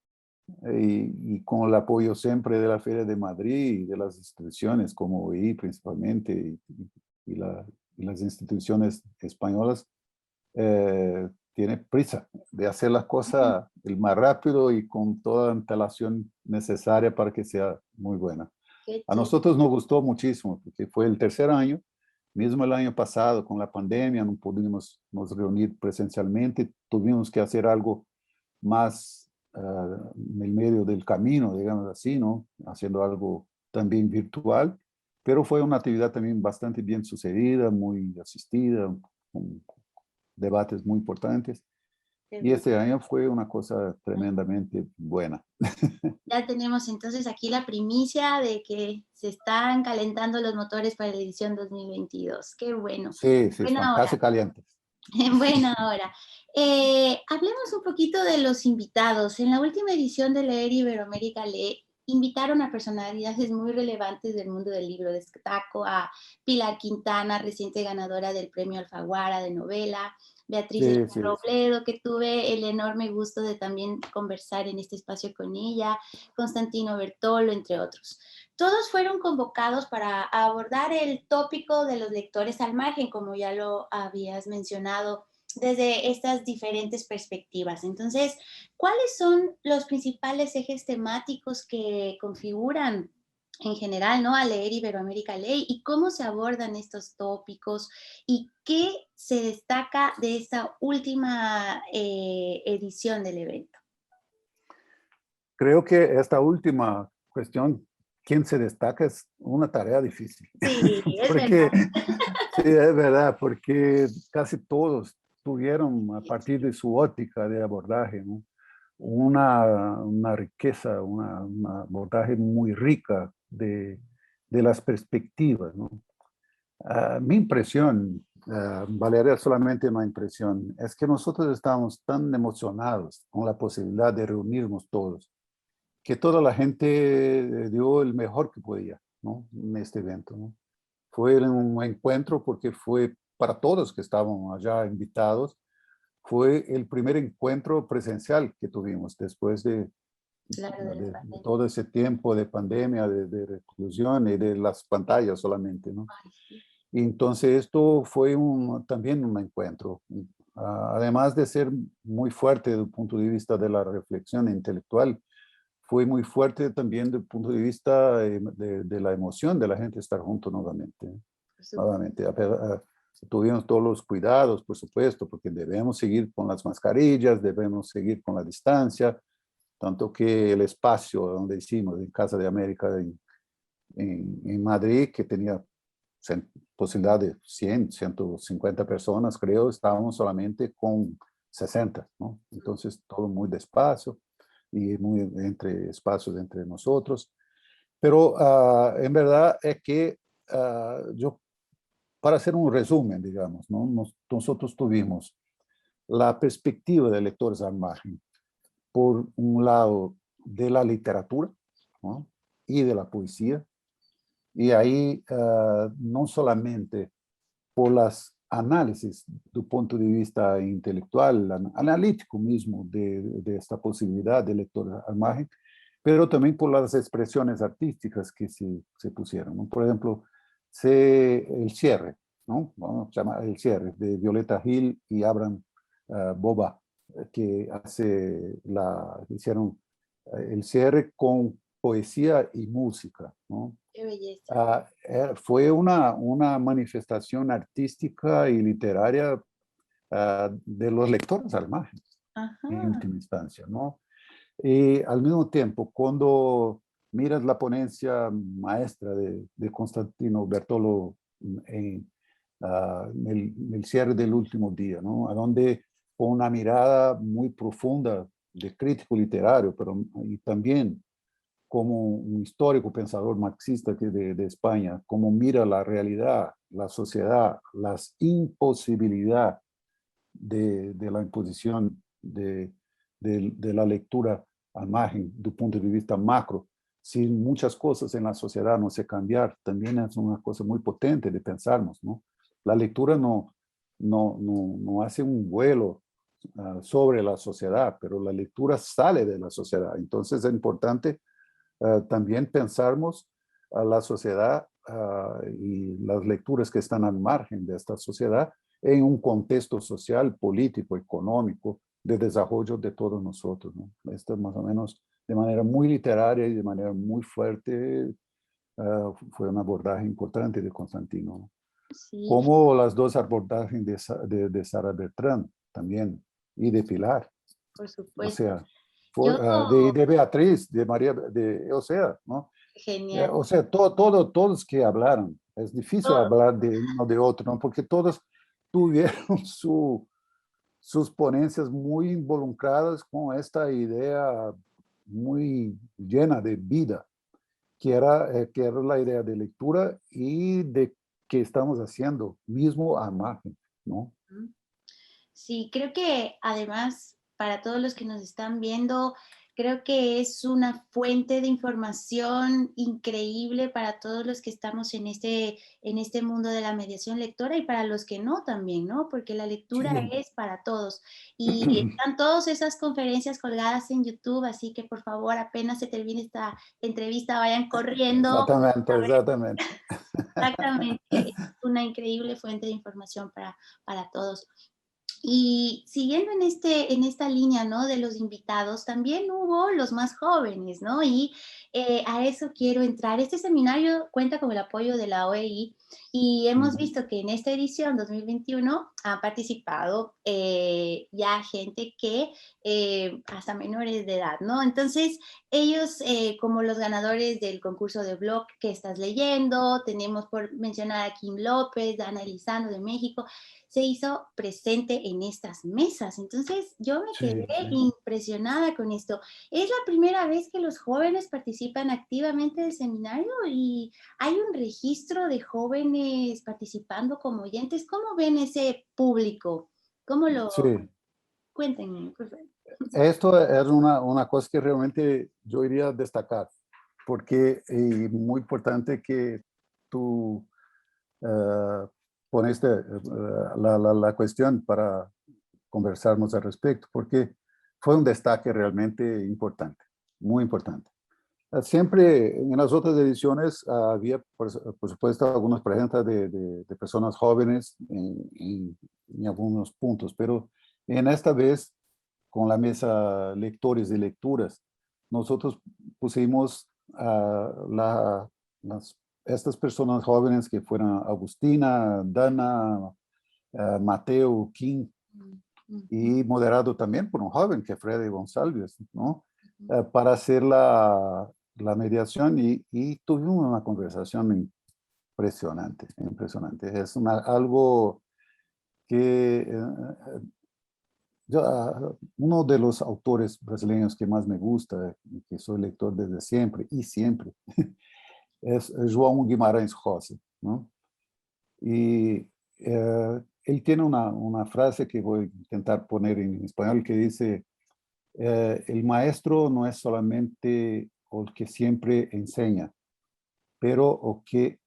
y con el apoyo siempre de la Feria de Madrid y de las instituciones como OI principalmente y, y las instituciones españolas, tiene prisa de hacer las cosas el más rápido y con toda la antelación necesaria para que sea muy buena. ¡Qué A chévere! nosotros nos gustó muchísimo porque fue el tercer año, mismo el año pasado con la pandemia no pudimos nos reunir presencialmente, tuvimos que hacer algo más en el medio del camino, digamos así, ¿no? Haciendo algo también virtual, pero fue una actividad también bastante bien sucedida, muy asistida, con debates muy importantes. Y este año fue una cosa tremendamente buena. Ya tenemos entonces aquí la primicia de que se están calentando los motores para la edición 2022. Qué bueno. Sí, sí, están Buena hora. casi calientes. En buena hora. Hablemos un poquito de los invitados. En la última edición de Leer Iberoamérica Lee, invitaron a personalidades muy relevantes del mundo del libro. Destaco a Pilar Quintana, reciente ganadora del Premio Alfaguara de novela, Beatriz Sí, Elena sí, Robledo, que tuve el enorme gusto de también conversar en este espacio con ella, Constantino Bertolo, entre otros. Todos fueron convocados para abordar el tópico de los lectores al margen, como ya lo habías mencionado, desde estas diferentes perspectivas. Entonces, ¿cuáles son los principales ejes temáticos que configuran en general, ¿no? A Leer Iberoamérica Lee y cómo se abordan estos tópicos y qué se destaca de esta última edición del evento? creo que esta última cuestión, quién se destaca, es una tarea difícil. Sí, es verdad. Porque, sí, es verdad, porque casi todos tuvieron, a partir de su óptica de abordaje, ¿no? Una riqueza, un abordaje muy rica de las perspectivas, ¿no? Mi impresión, Valeria, solamente una impresión, es que nosotros estamos tan emocionados con la posibilidad de reunirnos todos, que toda la gente dio el mejor que podía, ¿no? En este evento, ¿no? Fue un encuentro porque fue para todos que estaban allá invitados, fue el primer encuentro presencial que tuvimos después Claro, de la de pandemia. todo ese tiempo de pandemia, de reclusión y de las pantallas solamente, ¿no? Ay, sí. Y entonces esto fue también un encuentro, además de ser muy fuerte desde el punto de vista de la reflexión intelectual, fue muy fuerte también desde el punto de vista de la emoción de la gente estar junto nuevamente. Por supuesto. Nuevamente, tuvimos todos los cuidados, por supuesto, porque debemos seguir con las mascarillas, debemos seguir con la distancia, tanto que el espacio donde hicimos, en Casa de América en Madrid, que tenía posibilidad de 100, 150 personas, creo, estábamos solamente con 60, ¿no? Entonces, todo muy despacio y muy entre espacios entre nosotros. Pero en verdad es que yo, para hacer un resumen, digamos, ¿no? Nosotros tuvimos la perspectiva de lectores al margen, por un lado de la literatura, ¿no? Y de la poesía, y ahí no solamente por las análisis do ponto de vista intelectual, analítico mismo de esta posibilidad de lectura al margen, pero también por las expresiones artísticas que se pusieron, ¿no? Por ejemplo, el cierre, ¿no? Vamos a llamar el cierre de Violeta Gil y Abraham Boba, que hicieron el cierre con poesía y música, ¿no? Qué belleza. Fue una manifestación artística y literaria de los lectores al margen, en Ajá. última instancia, ¿no? Y al mismo tiempo, cuando miras la ponencia maestra de Constantino Bertolo en el cierre del último día, ¿no? A donde con una mirada muy profunda de crítico literario, pero y también como un histórico pensador marxista de España, cómo mira la realidad, la sociedad, las imposibilidades de la imposición de la lectura al margen del punto de vista macro. Si muchas cosas en la sociedad no se cambiar, también es una cosa muy potente de pensarnos, ¿no? La lectura no hace un vuelo sobre la sociedad, pero la lectura sale de la sociedad. Entonces es importante también pensarmos a la sociedad y las lecturas que están al margen de esta sociedad en un contexto social, político, económico, de desarrollo de todos nosotros, ¿no? Esto más o menos de manera muy literaria y de manera muy fuerte fue un abordaje importante de Constantino, ¿no? Sí, Como las dos abordajes de Sara Bertrand también y de Pilar, por o supuesto. sea, Yo, de Beatriz, de María, o sea, ¿no? genial. O sea, todos que hablaron. Es difícil Todo. hablar de uno de otro, ¿no? Porque todos tuvieron sus ponencias muy involucradas con esta idea muy llena de vida, que era la idea de lectura y de que estamos haciendo mismo a margen, ¿no? Sí, creo que además para todos los que nos están viendo, creo que es una fuente de información increíble para todos los que estamos en este mundo de la mediación lectora y para los que no también, ¿no? Porque la lectura Sí. es para todos. Y están todas esas conferencias colgadas en YouTube, así que por favor, apenas se termine esta entrevista, vayan corriendo. Exactamente, exactamente. Exactamente, es una increíble fuente de información para todos. Y siguiendo en esta línea, ¿no? De los invitados, también hubo los más jóvenes, ¿no? Y a eso quiero entrar. Este seminario cuenta con el apoyo de la OEI y hemos Ujú. visto que en esta edición 2021 ha participado ya gente que hasta menores de edad, ¿no? Entonces, ellos como los ganadores del concurso de blog que estás leyendo, tenemos por mencionar a Kim López, Dana Elizano de México, se hizo presente en estas mesas. Entonces, yo me quedé Sí, sí. impresionada con esto. Es la primera vez que los jóvenes participan activamente del seminario y hay un registro de jóvenes participando como oyentes. ¿Cómo ven ese público? ¿Cómo lo Sí. cuenten? Por favor? Esto es una cosa que realmente yo iría a destacar, porque es muy importante que tú eh, pones la cuestión para conversarnos al respecto, porque fue un destaque realmente importante, muy importante. Siempre en las otras ediciones había, por supuesto, algunas preguntas de personas jóvenes en algunos puntos, pero en esta vez, con la mesa lectores y lecturas, nosotros pusimos estas personas jóvenes que fueron Agustina, Dana, Mateo, Kim, Mm, ujú, y moderado también por un joven que es Freddy González, ¿no? ujú. Para hacer la mediación y tuvimos una conversación impresionante, impresionante. Es algo que uno de los autores brasileños que más me gusta, y que soy lector desde siempre y siempre, es João Guimarães Rosa, ¿no? Y él tiene una frase que voy a intentar poner en español que dice, el maestro no es solamente el que siempre enseña, pero el que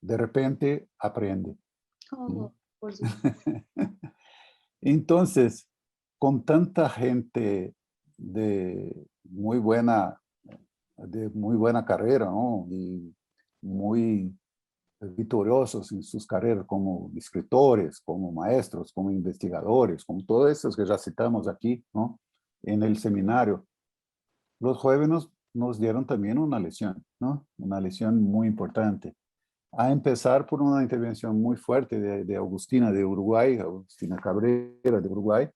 de repente aprende, Oh, ¿no? por supuesto. Entonces, con tanta gente de muy buena, de muy buena carrera, ¿no? Y muy victoriosos en sus carreras como escritores, como maestros, como investigadores, como todos esos que ya citamos aquí, ¿no? En el seminario. Los jóvenes nos dieron también una lección, ¿no? Una lección muy importante. A empezar por una intervención muy fuerte de Agustina de Uruguay, Agustina Cabrera de Uruguay,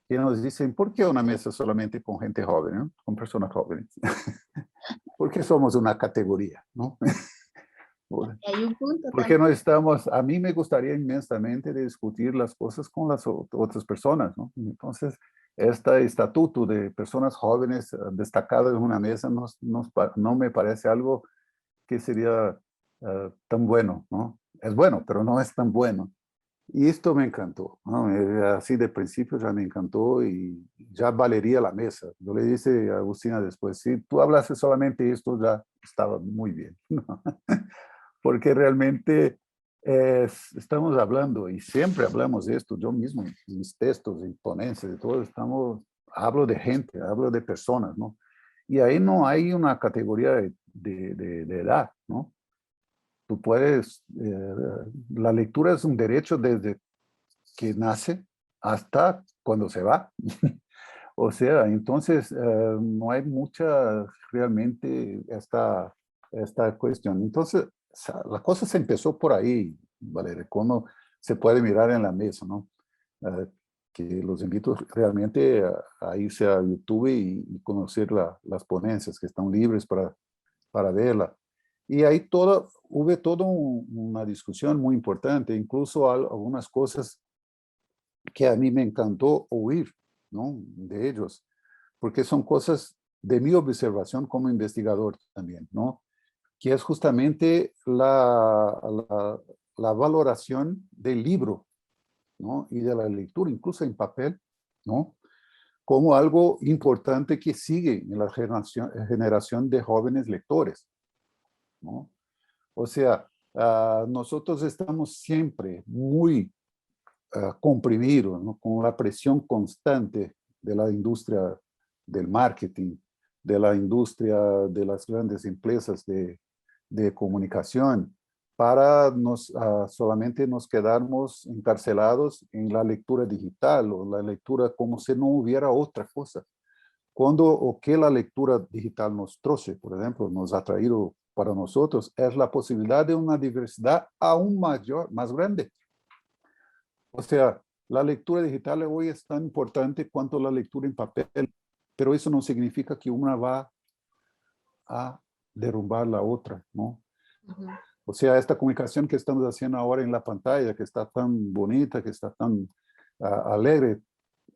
que nos dicen, ¿por qué una mesa solamente con gente joven, ¿no? Con personas jóvenes? Porque somos una categoría, ¿no? Hay un punto Porque también. no estamos, a mí me gustaría inmensamente discutir las cosas con las otras personas, ¿no? Entonces, este estatuto de personas jóvenes destacadas en una mesa no me parece algo que sería tan bueno, ¿no? Es bueno, pero no es tan bueno. Y esto me encantó, ¿no? Así de principio ya me encantó y ya valería la mesa. Yo le dije a Agustina después, si tú hablases solamente esto, ya estaba muy bien, ¿no? Porque realmente estamos hablando, y siempre hablamos de esto, yo mismo, en mis textos, en ponencias, de todo, hablo de gente, hablo de personas, ¿no? Y ahí no hay una categoría de edad, ¿no? Tú puedes, la lectura es un derecho desde que nace hasta cuando se va. O sea, entonces no hay mucha realmente esta cuestión. Entonces, la cosa se empezó por ahí, Valeria, como se puede mirar en la mesa, ¿no? Eh, que los invito realmente a irse a YouTube y conocer las ponencias que están libres para verla. Y ahí hubo toda una discusión muy importante, incluso algunas cosas que a mí me encantó oír, ¿no? De ellos, porque son cosas de mi observación como investigador también, ¿no? Que es justamente la valoración del libro, ¿no? Y de la lectura, incluso en papel, ¿no? Como algo importante que sigue en la generación de jóvenes lectores, ¿no? O sea, nosotros estamos siempre muy comprimidos, ¿no? Con la presión constante de la industria del marketing, de la industria de las grandes empresas de comunicación, para solamente nos quedarnos encarcelados en la lectura digital o la lectura como si no hubiera otra cosa. Cuando o que la lectura digital nos trae, por ejemplo, nos ha traído para nosotros, es la posibilidad de una diversidad aún mayor, más grande. O sea, la lectura digital hoy es tan importante cuanto la lectura en papel, pero eso no significa que una va a derrumbar la otra, ¿no? Ujú. O sea, esta comunicación que estamos haciendo ahora en la pantalla, que está tan bonita, que está tan alegre,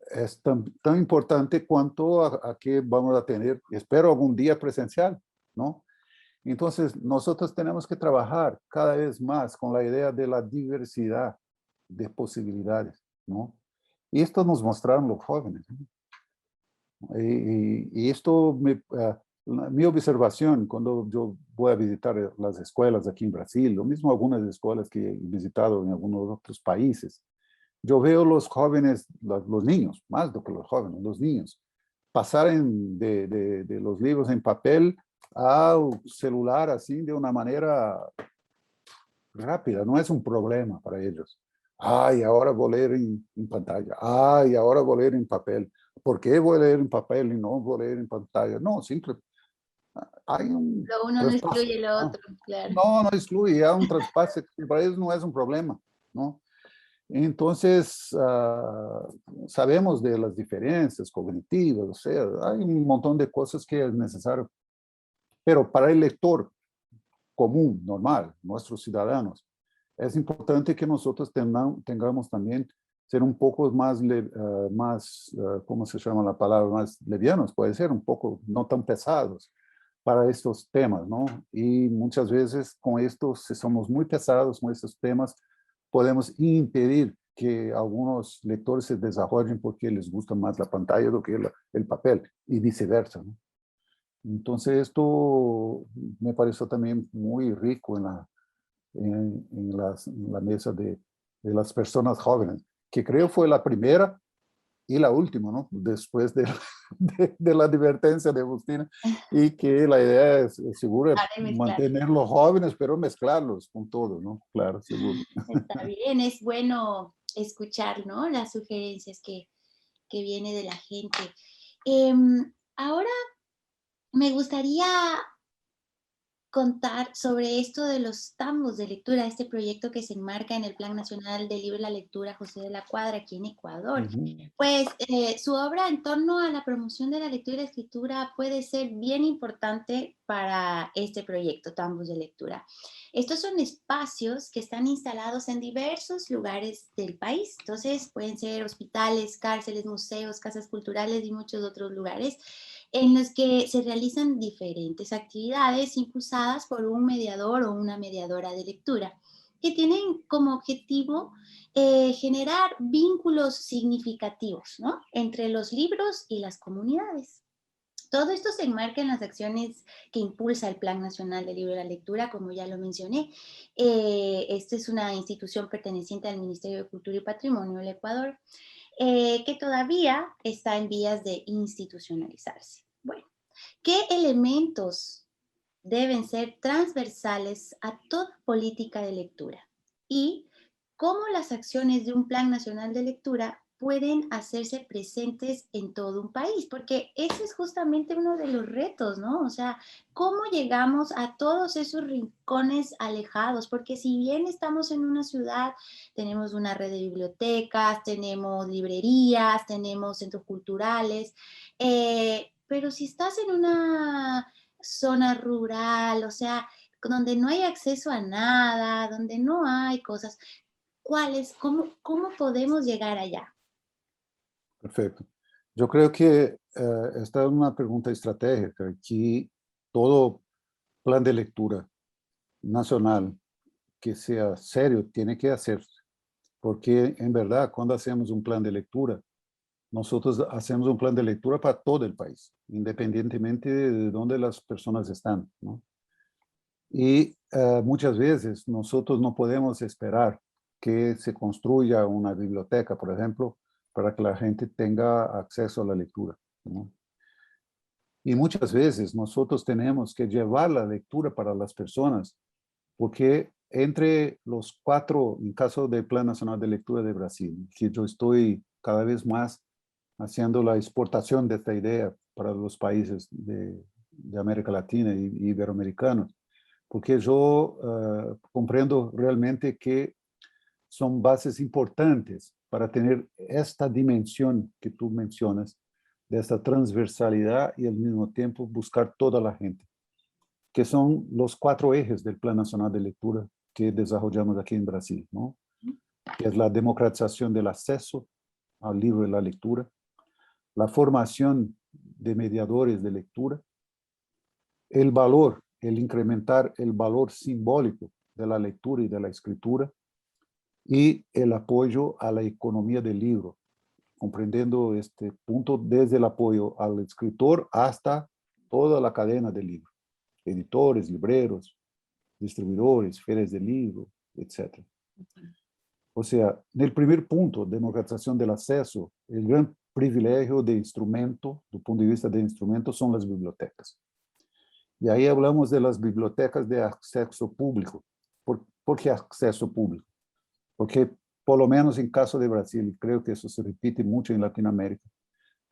es tan importante cuanto a que vamos a tener, espero algún día presencial, ¿no? Entonces, nosotros tenemos que trabajar cada vez más con la idea de la diversidad de posibilidades, ¿no? Y esto nos mostraron los jóvenes, ¿no? Y esto, mi observación, cuando yo voy a visitar las escuelas aquí en Brasil, lo mismo algunas escuelas que he visitado en algunos otros países, yo veo los jóvenes, los niños, más do que los jóvenes, los niños, pasar de los libros en papel al celular así de una manera rápida, no es un problema para ellos. Ay, ahora voy a leer en pantalla. Ay, ahora voy a leer en papel. ¿Por qué voy a leer en papel y no voy a leer en pantalla? No, simple. Hay un Lo uno no traspaso. excluye lo ¿No? otro, claro. No, no excluye, hay un traspaso que para ellos no es un problema, ¿no? Entonces, sabemos de las diferencias cognitivas, o sea, hay un montón de cosas que es necesario, pero para el lector común, normal, nuestros ciudadanos, es importante que nosotros tengamos también ser un poco más, ¿cómo se llama la palabra? Más levianos, puede ser, un poco no tan pesados para estos temas, ¿no? Y muchas veces con estos, si somos muy pesados con estos temas, podemos impedir que algunos lectores se desarrollen porque les gusta más la pantalla do que el papel y viceversa, ¿no? Entonces esto me pareció también muy rico en la mesa de las personas jóvenes, que creo fue la primera y la última, ¿no? Después de la advertencia de Agustina, y que la idea es seguro Ahora de mezclar. mantenerlos jóvenes, pero mezclarlos con todo, ¿no? Claro, seguro. Está bien, es bueno escuchar, ¿no? Las sugerencias que viene de la gente. Ahora me gustaría contar sobre esto de los tambos de lectura, este proyecto que se enmarca en el Plan Nacional del Libro y la Lectura José de la Cuadra aquí en Ecuador. Ujú. Pues su obra en torno a la promoción de la lectura y la escritura puede ser bien importante para este proyecto, Tambos de Lectura. Estos son espacios que están instalados en diversos lugares del país, entonces pueden ser hospitales, cárceles, museos, casas culturales y muchos otros lugares en los que se realizan diferentes actividades impulsadas por un mediador o una mediadora de lectura, que tienen como objetivo generar vínculos significativos, ¿no? Entre los libros y las comunidades. Todo esto se enmarca en las acciones que impulsa el Plan Nacional del Libro y la Lectura, como ya lo mencioné. Esta es una institución perteneciente al Ministerio de Cultura y Patrimonio del Ecuador, que todavía está en vías de institucionalizarse. Bueno, ¿qué elementos deben ser transversales a toda política de lectura? Y cómo las acciones de un Plan Nacional de Lectura pueden hacerse presentes en todo un país, porque ese es justamente uno de los retos, ¿no? O sea, ¿cómo llegamos a todos esos rincones alejados? Porque si bien estamos en una ciudad, tenemos una red de bibliotecas, tenemos librerías, tenemos centros culturales, pero si estás en una zona rural, o sea, donde no hay acceso a nada, donde no hay cosas, ¿cuáles? ¿Cómo podemos llegar allá? Perfecto. Yo creo que esta es una pregunta estratégica que todo plan de lectura nacional que sea serio tiene que hacerse, porque en verdad cuando hacemos un plan de lectura, nosotros hacemos un plan de lectura para todo el país, independientemente de dónde las personas están, ¿no? Y muchas veces nosotros no podemos esperar que se construya una biblioteca, por ejemplo, para que la gente tenga acceso a la lectura, ¿no? Y muchas veces nosotros tenemos que llevar la lectura para las personas, porque entre los cuatro, en caso del Plan Nacional de Lectura de Brasil, que yo estoy cada vez más haciendo la exportación de esta idea para los países de América Latina y iberoamericanos, porque yo comprendo realmente que son bases importantes para tener esta dimensión que tú mencionas, de esta transversalidad y al mismo tiempo buscar toda la gente, que son los cuatro ejes del Plan Nacional de Lectura que desarrollamos aquí en Brasil, ¿no? Que es la democratización del acceso al libro y la lectura, la formación de mediadores de lectura, el valor, el incrementar el valor simbólico de la lectura y de la escritura, y el apoyo a la economía del libro, comprendiendo este punto desde el apoyo al escritor hasta toda la cadena del libro, editores, libreros, distribuidores, ferias de libro, etc. O sea, en el primer punto, democratización del acceso, el gran privilegio de instrumento, do punto de vista de instrumento, son las bibliotecas. Y ahí hablamos de las bibliotecas de acceso público. ¿Por qué acceso público? Porque, por lo menos en caso de Brasil, y creo que eso se repite mucho en Latinoamérica,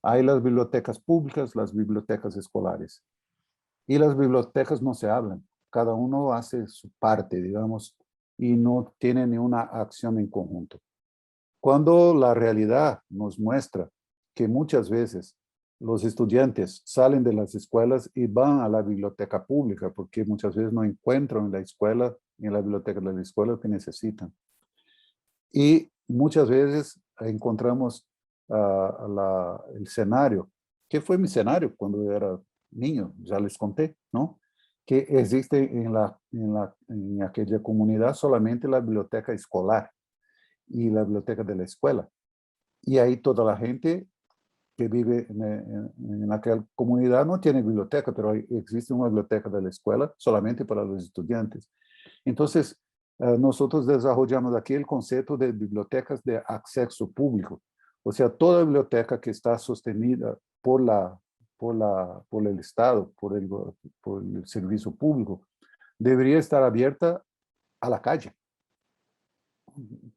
hay las bibliotecas públicas, las bibliotecas escolares. Y las bibliotecas no se hablan. Cada uno hace su parte, digamos, y no tiene ninguna acción en conjunto. Cuando la realidad nos muestra que muchas veces los estudiantes salen de las escuelas y van a la biblioteca pública, porque muchas veces no encuentran en la escuela, en la biblioteca de la escuela, lo que necesitan. Y muchas veces encontramos el escenario, que fue mi escenario cuando era niño, ya les conté, ¿no? Que existe en aquella comunidad solamente la biblioteca escolar y la biblioteca de la escuela. Y ahí toda la gente que vive en aquella comunidad no tiene biblioteca, pero existe una biblioteca de la escuela solamente para los estudiantes. Entonces, nosotros desarrollamos aquí el concepto de bibliotecas de acceso público. O sea, toda biblioteca que está sostenida por el Estado, por el servicio público, debería estar abierta a la calle.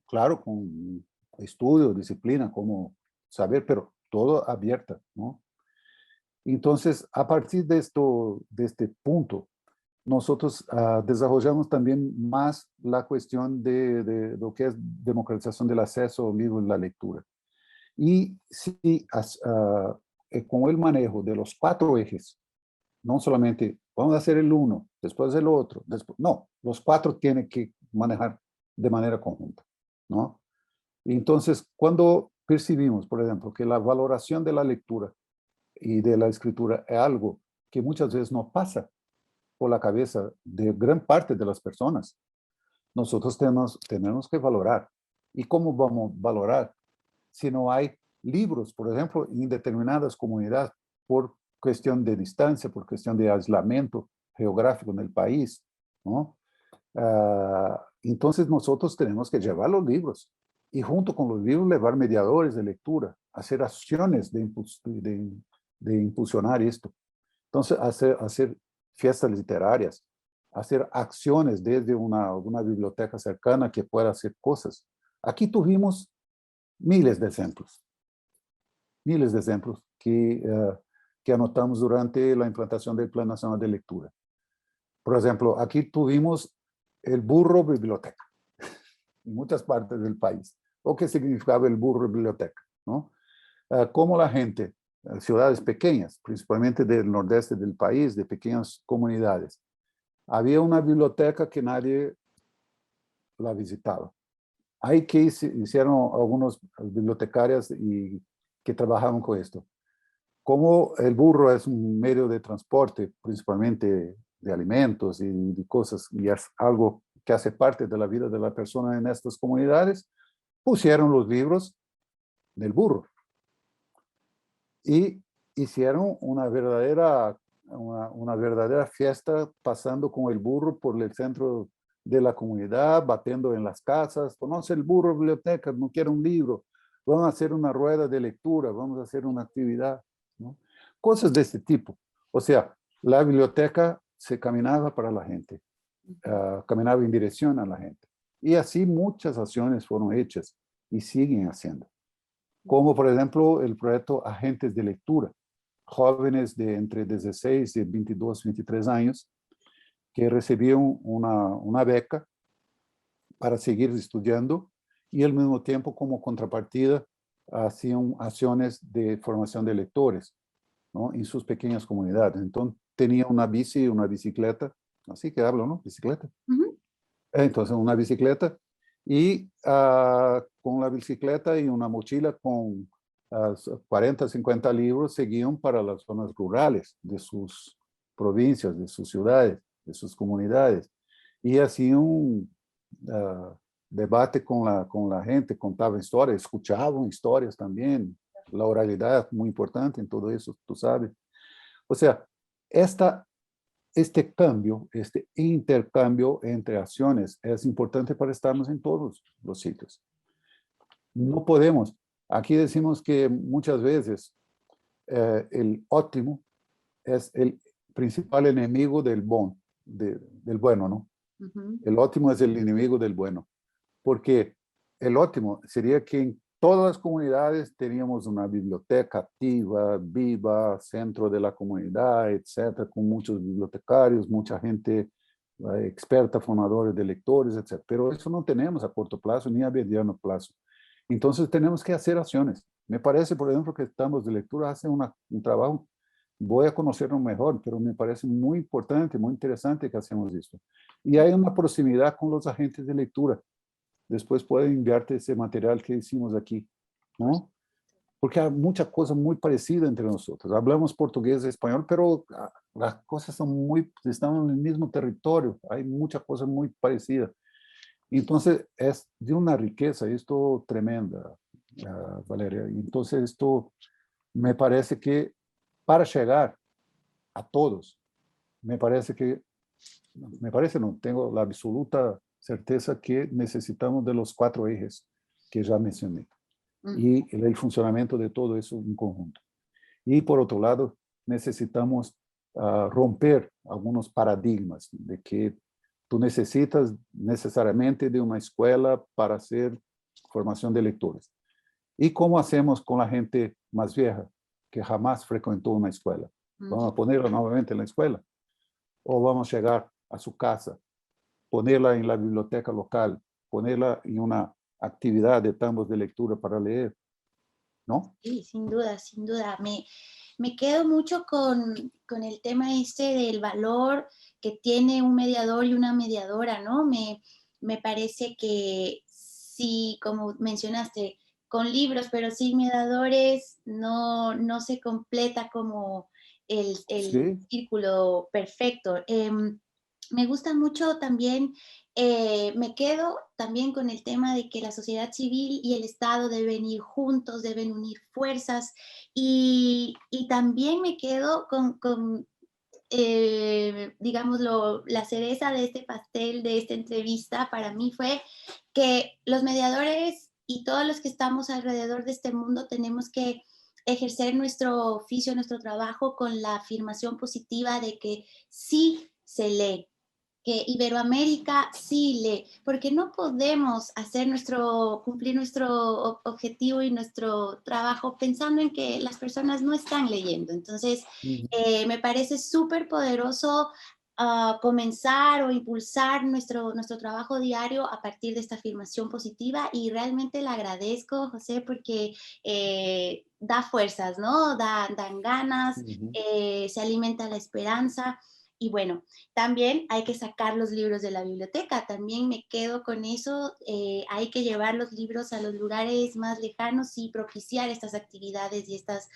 Claro, con estudio, disciplina, como saber, pero todo abierta, ¿no? Entonces, a partir de este punto, nosotros desarrollamos también más la cuestión de lo que es democratización del acceso al libro y la lectura. Y si con el manejo de los cuatro ejes, no solamente vamos a hacer el uno, después el otro, después, no, los cuatro tienen que manejar de manera conjunta, ¿no? Y entonces, cuando percibimos, por ejemplo, que la valoración de la lectura y de la escritura es algo que muchas veces no pasa por la cabeza de gran parte de las personas, nosotros tenemos que valorar. ¿Y cómo vamos a valorar si no hay libros, por ejemplo, en determinadas comunidades por cuestión de distancia, por cuestión de aislamiento geográfico en el país, ¿no? Entonces nosotros tenemos que llevar los libros y junto con los libros llevar mediadores de lectura, hacer acciones de impulsionar esto. Entonces, hacer fiestas literarias, hacer acciones desde una biblioteca cercana que pueda hacer cosas. Aquí tuvimos miles de ejemplos que anotamos durante la implantación del Plan Nacional de Lectura. Por ejemplo, aquí tuvimos el burro biblioteca en muchas partes del país. ¿O qué significaba el burro biblioteca? ¿No? Cómo la gente, ciudades pequeñas, principalmente del nordeste del país, de pequeñas comunidades, había una biblioteca que nadie la visitaba. Ahí que hicieron algunos bibliotecarias y que trabajaban con esto. Como el burro es un medio de transporte, principalmente de alimentos y de cosas, y es algo que hace parte de la vida de la persona en estas comunidades, pusieron los libros del burro y hicieron una verdadera fiesta pasando con el burro por el centro de la comunidad, batiendo en las casas. Conoce el burro, biblioteca, no quiere un libro. Vamos a hacer una rueda de lectura, vamos a hacer una actividad, ¿no? Cosas de este tipo. O sea, la biblioteca se caminaba para la gente, caminaba en dirección a la gente. Y así muchas acciones fueron hechas y siguen haciendo. Como por ejemplo el proyecto Agentes de Lectura, jóvenes de entre 16 y 22, 23 años que recibían una beca para seguir estudiando y al mismo tiempo como contrapartida hacían acciones de formación de lectores, ¿no? En sus pequeñas comunidades. Entonces tenía una bici, una bicicleta, así que hablo, ¿no? Bicicleta. Ujú. Entonces una bicicleta y con la bicicleta y una mochila con 40, 50 libros seguían para las zonas rurales de sus provincias, de sus ciudades, de sus comunidades. Y hacían un debate con la gente, contaban historias, escuchaban historias también. La oralidad es muy importante en todo eso, tú sabes. O sea, este cambio, este intercambio entre acciones es importante para estarnos en todos los sitios. No podemos. Aquí decimos que muchas veces el óptimo es el principal enemigo del bueno, ¿no? Ujú. El óptimo es el enemigo del bueno, porque el óptimo sería que en todas las comunidades teníamos una biblioteca activa, viva, centro de la comunidad, etcétera, con muchos bibliotecarios, mucha gente experta, formadores de lectores, etcétera. Pero eso no tenemos a corto plazo ni a mediano plazo. Entonces tenemos que hacer acciones. Me parece, por ejemplo, que estamos de lectura hace un trabajo, voy a conocerlo mejor, pero me parece muy importante, muy interesante que hacemos esto. Y hay una proximidad con los agentes de lectura. Después pueden enviarte ese material que hicimos aquí, ¿no? Porque hay mucha cosa muy parecida entre nosotros. Hablamos portugués y español, pero las cosas están en el mismo territorio. Hay mucha cosa muy parecida. Entonces, es de una riqueza esto tremenda, Valeria. Entonces, esto me parece que para llegar a todos, me parece, no, tengo la absoluta certeza que necesitamos de los 4 ejes que ya mencioné y el funcionamiento de todo eso en conjunto. Y por otro lado, necesitamos romper algunos paradigmas de que tú necesitas necesariamente de una escuela para hacer formación de lectores. ¿Y cómo hacemos con la gente más vieja que jamás frecuentó una escuela? ¿Vamos a ponerla nuevamente en la escuela? ¿O vamos a llegar a su casa, ponerla en la biblioteca local, ponerla en una actividad de tambos de lectura para leer? ¿No? Sí, sin duda, sin duda. Me quedo mucho con el tema este del valor que tiene un mediador y una mediadora, ¿no? Me parece que sí, como mencionaste, con libros, pero sin mediadores no se completa como el Sí. círculo perfecto. Me gusta mucho también, me quedo también con el tema de que la sociedad civil y el Estado deben ir juntos, deben unir fuerzas y también me quedo con digámoslo, la cereza de este pastel, de esta entrevista para mí fue que los mediadores y todos los que estamos alrededor de este mundo tenemos que ejercer nuestro oficio, nuestro trabajo con la afirmación positiva de que sí se lee, que Iberoamérica sí lee, porque no podemos hacer cumplir nuestro objetivo y nuestro trabajo pensando en que las personas no están leyendo. Entonces, Ujú. me parece súper poderoso comenzar o impulsar nuestro trabajo diario a partir de esta afirmación positiva y realmente le agradezco, José, porque da fuerzas, ¿no? Dan ganas, Ujú. se alimenta la esperanza Y bueno, también hay que sacar los libros de la biblioteca, también me quedo con eso, hay que llevar los libros a los lugares más lejanos y propiciar estas actividades y estas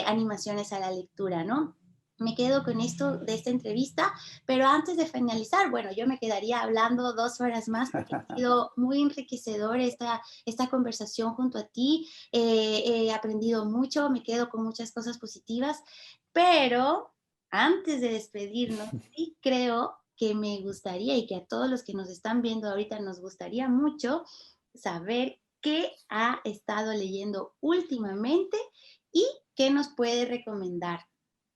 animaciones a la lectura, ¿no? Me quedo con esto de esta entrevista, pero antes de finalizar, bueno, yo me quedaría hablando 2 horas más porque ha sido muy enriquecedor esta conversación junto a ti. He aprendido mucho, me quedo con muchas cosas positivas, pero antes de despedirnos, sí creo que me gustaría y que a todos los que nos están viendo ahorita nos gustaría mucho saber qué ha estado leyendo últimamente y qué nos puede recomendar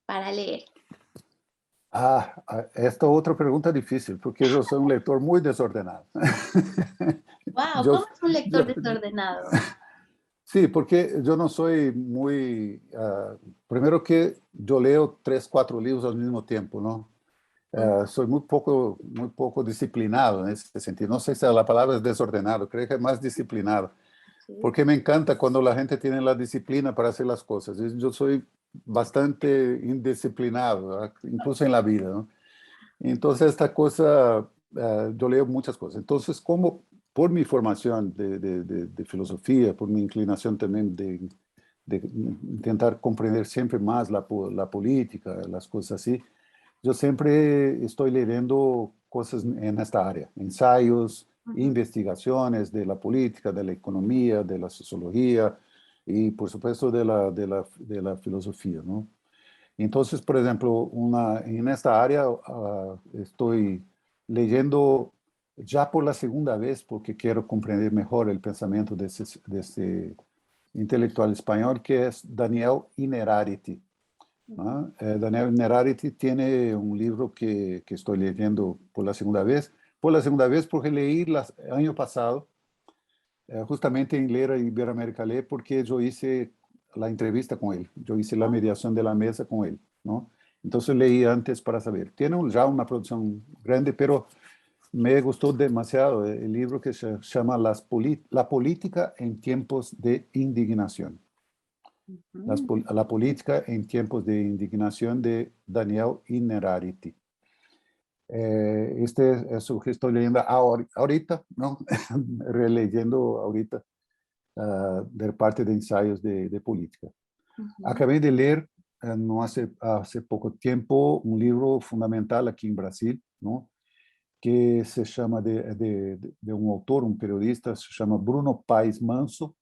para leer. Esta otra pregunta es difícil, porque yo soy un lector muy desordenado. Wow, Yo, ¿cómo es un lector yo, desordenado? sí, porque yo no soy muy... primero que yo leo 3, 4 libros al mismo tiempo, ¿no? Mm, Soy muy poco disciplinado en ese sentido. No sé si la palabra es desordenado, creo que es más disciplinado, sí. porque me encanta cuando la gente tiene la disciplina para hacer las cosas. Yo soy bastante indisciplinado, ¿verdad? Incluso en la vida, ¿no? Entonces, esta cosa, yo leo muchas cosas. Entonces, como por mi formación de filosofía, por mi inclinación también de intentar comprender siempre más la política, las cosas así, yo siempre estoy leyendo cosas en esta área, ensayos, Ujú, investigaciones de la política, de la economía, de la sociología y, por supuesto, de la filosofía, ¿no? Entonces, por ejemplo, en esta área estoy leyendo ya por la segunda vez porque quiero comprender mejor el pensamiento de este intelectual español que es Daniel Innerarity. ujú. ¿No? Daniel Innerarity tiene un libro que estoy leyendo por la segunda vez. Por la segunda vez porque leí el año pasado, justamente en Leer Iberoamérica Lee, porque yo hice la entrevista con él, yo hice la mediación de la mesa con él, ¿no? Entonces leí antes para saber. Tiene ya una producción grande, pero me gustó demasiado el libro que se llama La política en tiempos de indignación. Ujú. La política en tiempos de indignación de Daniel Innerarity. Este es lo que estoy leyendo ahorita, ¿no? Releyendo ahorita de parte de ensayos de política. Ujú. Acabé de leer, no hace poco tiempo, un libro fundamental aquí en Brasil, ¿no? Que se llama de un autor, un periodista, se llama Bruno Paes Manso,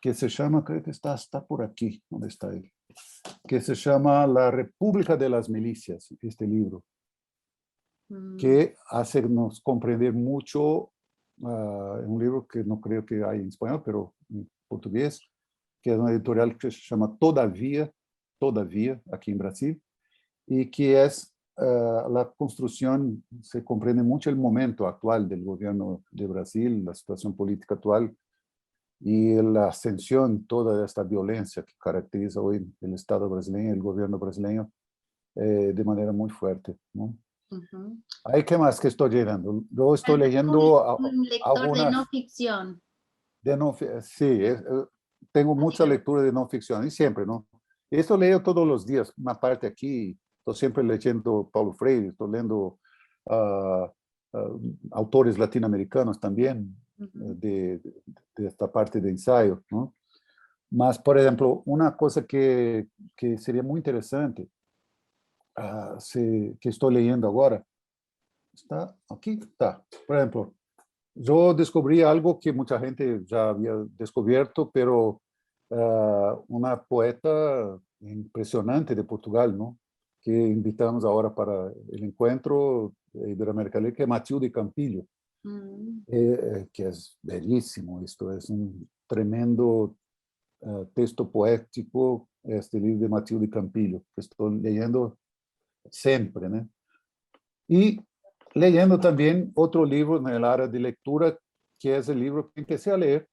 que se llama, creo que está por aquí, ¿dónde está él? Que se llama La República de las Milicias, este libro, Mm, que hace-nos comprender mucho, un libro que no creo que hay en español, pero en portugués, que es una editorial que se llama Todavia, aquí en Brasil, y que es la construcción, se comprende mucho el momento actual del gobierno de Brasil, la situación política actual y la ascensión, toda esta violencia que caracteriza hoy el Estado brasileño, el gobierno brasileño, de manera muy fuerte, ¿no? ujú. Hay que más que estoy leyendo. Yo estoy Tal vez un, leyendo un lector de no algunas ficción, de no, sí, tengo mucha básicamente. lectura de no ficción y siempre, ¿no? Esto leo todos los días, una parte aquí, estoy siempre leyendo Paulo Freire, estoy leyendo ah, ah, autores latinoamericanos también Ujú. de esta parte de ensayo, ¿no? Mas, por ejemplo, una cosa que sería muy interesante, que estoy leyendo ahora, está aquí, está. Por ejemplo, yo descubrí algo que mucha gente ya había descubierto, pero una poeta impresionante de Portugal, ¿no? Que invitamos ahora para el encuentro Iberoamérica, que es Matilde Campillo, Mm, que es bellísimo. Esto es un tremendo texto poético, este libro de Matilde Campillo, que estoy leyendo siempre, ¿no? Y leyendo también otro libro en el área de lectura, que es el libro que empecé a leer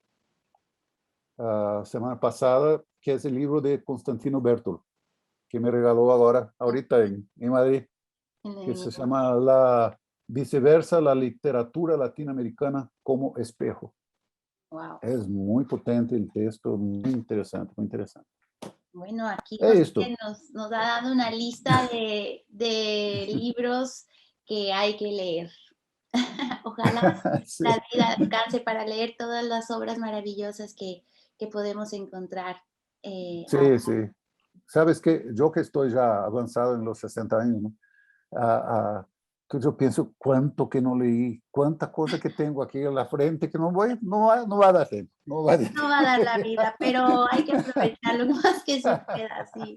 semana pasada, que es el libro de Constantino Bertolo, que me regaló ahorita en Madrid, que se llama La Viceversa, la literatura latinoamericana como espejo. wow. Es muy potente el texto, muy interesante, muy interesante. Bueno, aquí Esto. José nos ha dado una lista de libros que hay que leer. Ojalá Sí, la vida alcance para leer todas las obras maravillosas que podemos encontrar. sí, sí. Sabes que yo que estoy ya avanzado en los 60 años, ¿no? Ah, que yo pienso cuánto que no leí, cuánta cosa que tengo aquí en la frente que no va a dar tiempo, no va a dar No va a dar la tiempo. vida, pero hay que aprovechar lo más que se pueda, sí.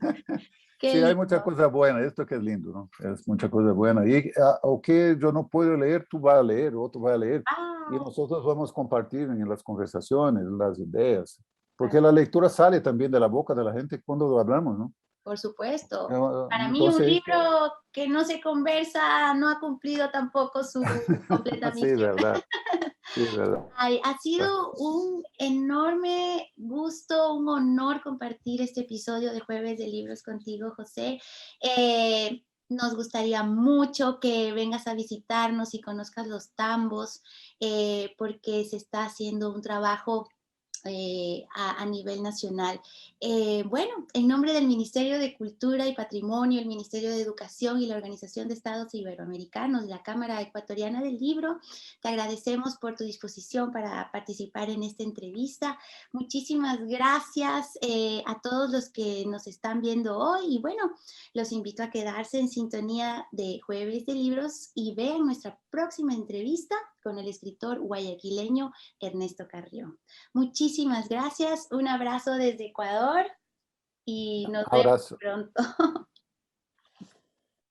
Qué Sí, hay mucha lindo. cosa buena, esto que es lindo, ¿no? Es mucha cosa buena. Y o que yo no puedo leer, tú vas a leer, otro va a leer. Y Ah, nosotros vamos a compartir en las conversaciones, las ideas. Porque así, la lectura sale también de la boca de la gente cuando hablamos, ¿no? por supuesto. Para mí un Entonces, libro que no se conversa no ha cumplido tampoco su completa sí, misión. verdad, sí, verdad. Ay, ha sido un enorme gusto, un honor compartir este episodio de Jueves de Libros contigo, José. Nos gustaría mucho que vengas a visitarnos y conozcas los tambos, porque se está haciendo un trabajo a nivel nacional. Bueno, en nombre del Ministerio de Cultura y Patrimonio, el Ministerio de Educación y la Organización de Estados Iberoamericanos, la Cámara Ecuatoriana del Libro, te agradecemos por tu disposición para participar en esta entrevista. Muchísimas gracias a todos los que nos están viendo hoy y bueno, los invito a quedarse en sintonía de Jueves de Libros y vean nuestra próxima entrevista con el escritor guayaquileño Ernesto Carrión. Muchísimas gracias, un abrazo desde Ecuador y nos vemos Abrazo. pronto.